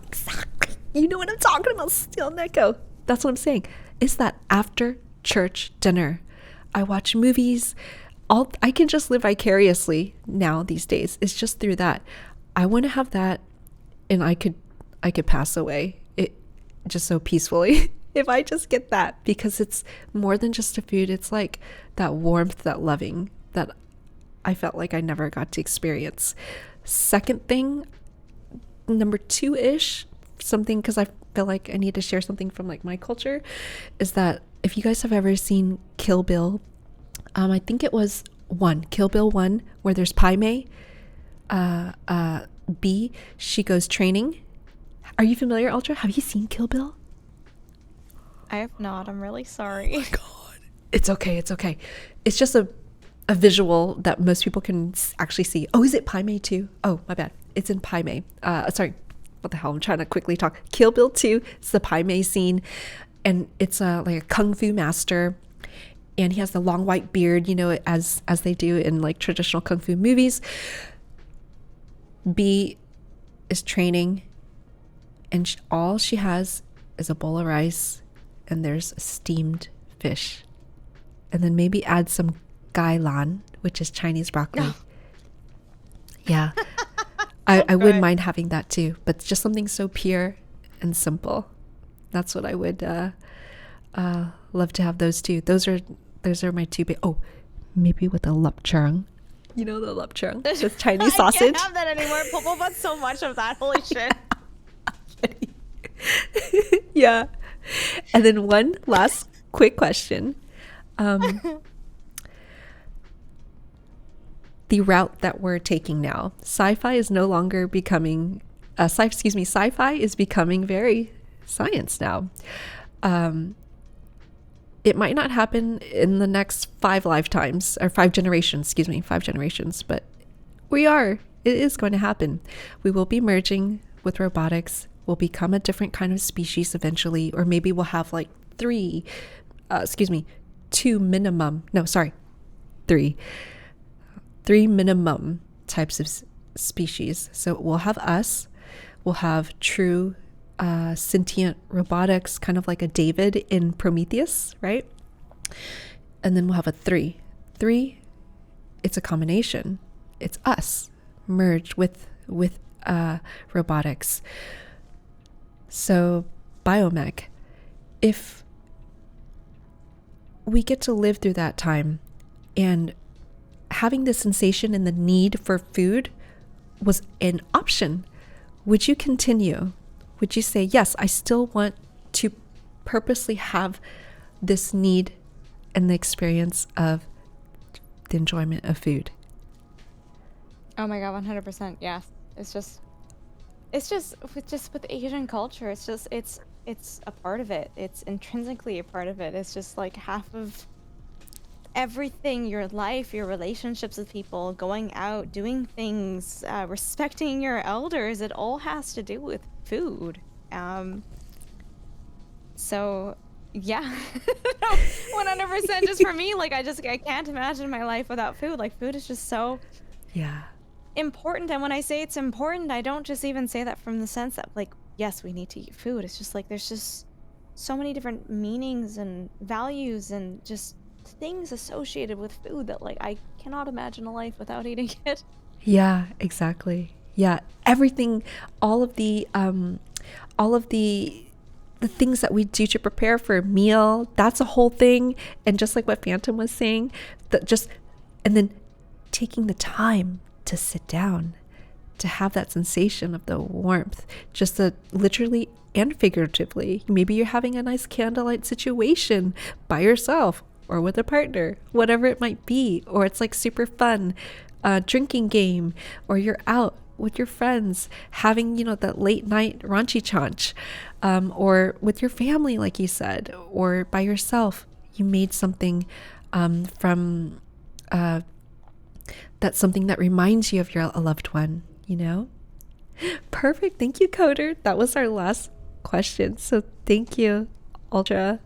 exactly. You know what I'm talking about, Steel Neko. That's what I'm saying. It's that after church dinner. I watch movies. I can just live vicariously now these days. It's just through that. I want to have that, and I could pass away just so peacefully if I just get that, because it's more than just a food. It's like that warmth, that loving that I felt like I never got to experience. Second thing, number 2-ish, something, because I feel like I need to share something from like my culture, is that if you guys have ever seen Kill Bill, I think it was Kill Bill 1, where there's Pai Mei, B, she goes training. Are you familiar, Ultra? Have you seen Kill Bill? I have not. I'm really sorry. Oh my god. It's okay. It's just a visual that most people can actually see. Oh, is it Pai Mei 2? Oh, my bad. It's in Pai Mei. Sorry. What the hell? I'm trying to quickly talk. Kill Bill 2, it's the Pai Mei scene. And it's like a kung fu master. And he has the long white beard, as they do in like traditional kung fu movies. B is training, and all she has is a bowl of rice, and there's steamed fish, and then maybe add some gailan, which is Chinese broccoli. Oh. Yeah. I wouldn't mind having that too, but just something so pure and simple. That's what I would love to have. Those two. Those are my two. Maybe with a lapchang. You know the lapchang, the Chinese sausage. I can't have that anymore. Popo bought so much of that. Holy shit. Yeah. And then one last quick question. The route that we're taking now, sci-fi is no longer becoming sci-fi is becoming very science now. It might not happen in the next 5 lifetimes, or 5 generations, but it is going to happen. We will be merging with robotics. We'll become a different kind of species eventually, or maybe we'll have like 3 minimum types of species. So we'll have us, we'll have true sentient robotics, kind of like a David in Prometheus, right? And then we'll have a 3. It's a combination. It's us merged with robotics. So biomech, if we get to live through that time, and having the sensation and the need for food was an option, would you continue? Would you say, yes, I still want to purposely have this need and the experience of the enjoyment of food? Oh my god, 100%. Yes. It's just, it's just with Asian culture, it's a part of it. It's intrinsically a part of it. It's just like half of everything, your life, your relationships with people, going out, doing things, respecting your elders. It all has to do with food. Um, so yeah, 100% just for me. Like I can't imagine my life without food. Like food is just so Yeah. important. And when I say it's important, I don't just even say that from the sense that like, yes, we need to eat food. It's just like there's just so many different meanings and values and just things associated with food that like I cannot imagine a life without eating it. Yeah, exactly. Yeah, everything, all of the the things that we do to prepare for a meal, that's a whole thing. And just like what Phantom was saying, that just, and then taking the time to sit down, to have that sensation of the warmth, just the literally and figuratively. Maybe you're having a nice candlelight situation by yourself or with a partner, whatever it might be, or it's like super fun drinking game, or you're out with your friends having, you know, that late night raunchy chanch, or with your family, like you said, or by yourself. You made something from that's something that reminds you of your a loved one, you know? Perfect. Thank you, Coder. That was our last question. So thank you, Ultra,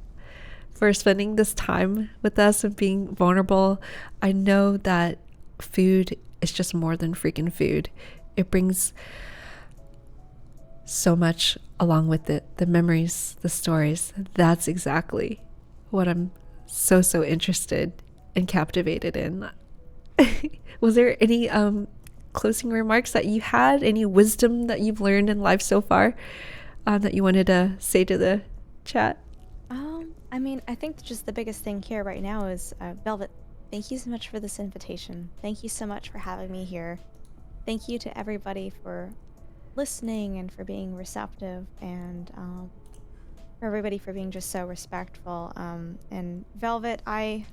for spending this time with us and being vulnerable. I know that food is just more than freaking food. It brings so much along with it, the memories, the stories. That's exactly what I'm so interested and captivated in. Was there any closing remarks that you had, any wisdom that you've learned in life so far that you wanted to say to the chat? I mean, I think just the biggest thing here right now is Velvet, thank you so much for this invitation. Thank you so much for having me here. Thank you to everybody for listening and for being receptive, and for everybody for being just so respectful. And Velvet, I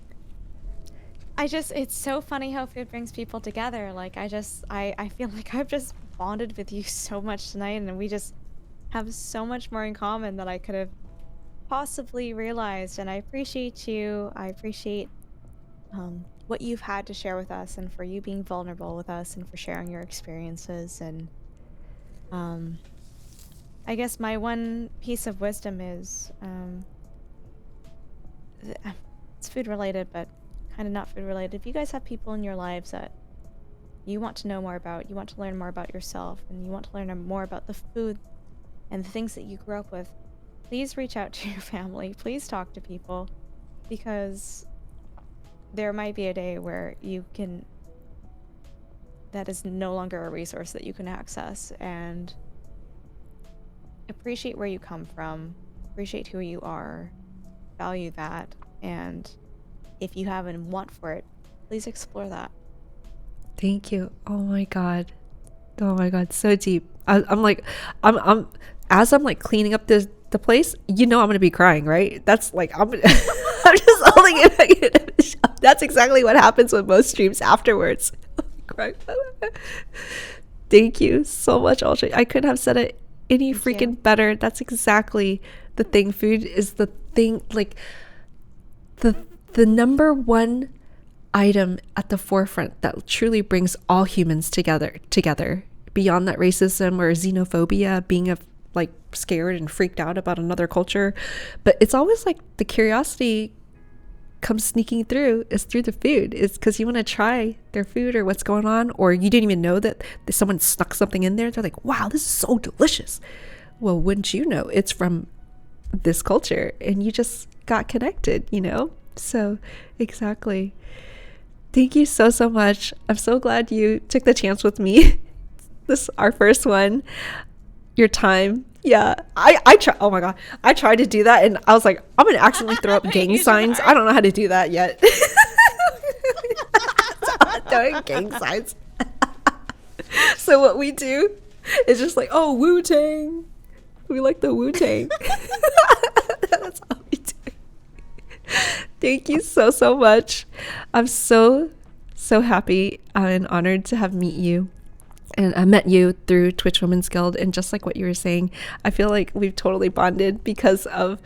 just, it's so funny how food brings people together. Like I feel like I've just bonded with you so much tonight, and we just have so much more in common than I could have possibly realized. And I appreciate you. I appreciate what you've had to share with us, and for you being vulnerable with us, and for sharing your experiences. And I guess my one piece of wisdom is it's food related, but kind of not food related. If you guys have people in your lives that you want to know more about, you want to learn more about yourself, and you want to learn more about the food and the things that you grew up with, please reach out to your family. Please talk to people, because there might be a day where that is no longer a resource that you can access. And appreciate where you come from, appreciate who you are, value that, and if you have a want for it, please explore that. Thank you. Oh my god, so deep. I'm like, I'm as I'm like cleaning up the place, you know, I'm gonna be crying, right? That's like, I'm I'm just holding it. That's exactly what happens with most streams afterwards. Thank you so much, Ultra. I couldn't have said it any freaking better. That's exactly the thing. Food is the thing, like the number one item at the forefront that truly brings all humans together beyond that racism or xenophobia, being like scared and freaked out about another culture. But it's always like the curiosity comes sneaking through is through the food. It's because you want to try their food or what's going on, or you didn't even know that someone snuck something in there. They're like, wow, this is so delicious. Well, wouldn't you know, it's from this culture, and you just got connected, you know? So exactly. Thank you so much. I'm so glad you took the chance with me. This is our first one. Your time. Yeah, I try. Oh my god, I tried to do that, and I was like, I'm gonna accidentally throw up gang signs. I don't know how to do that yet. So I'm throwing gang signs. So what we do is just like, oh, Wu-Tang. We like the Wu-Tang. That's all we do. Thank you so much. I'm so happy and honored to have met you. And I met you through Twitch Women's Guild, and just like what you were saying, I feel like we've totally bonded because of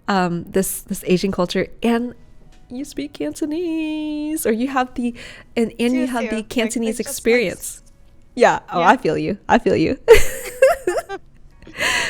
this Asian culture. And you speak Cantonese, or you have the you have the Cantonese experience. Yeah. Oh, yeah. I feel you.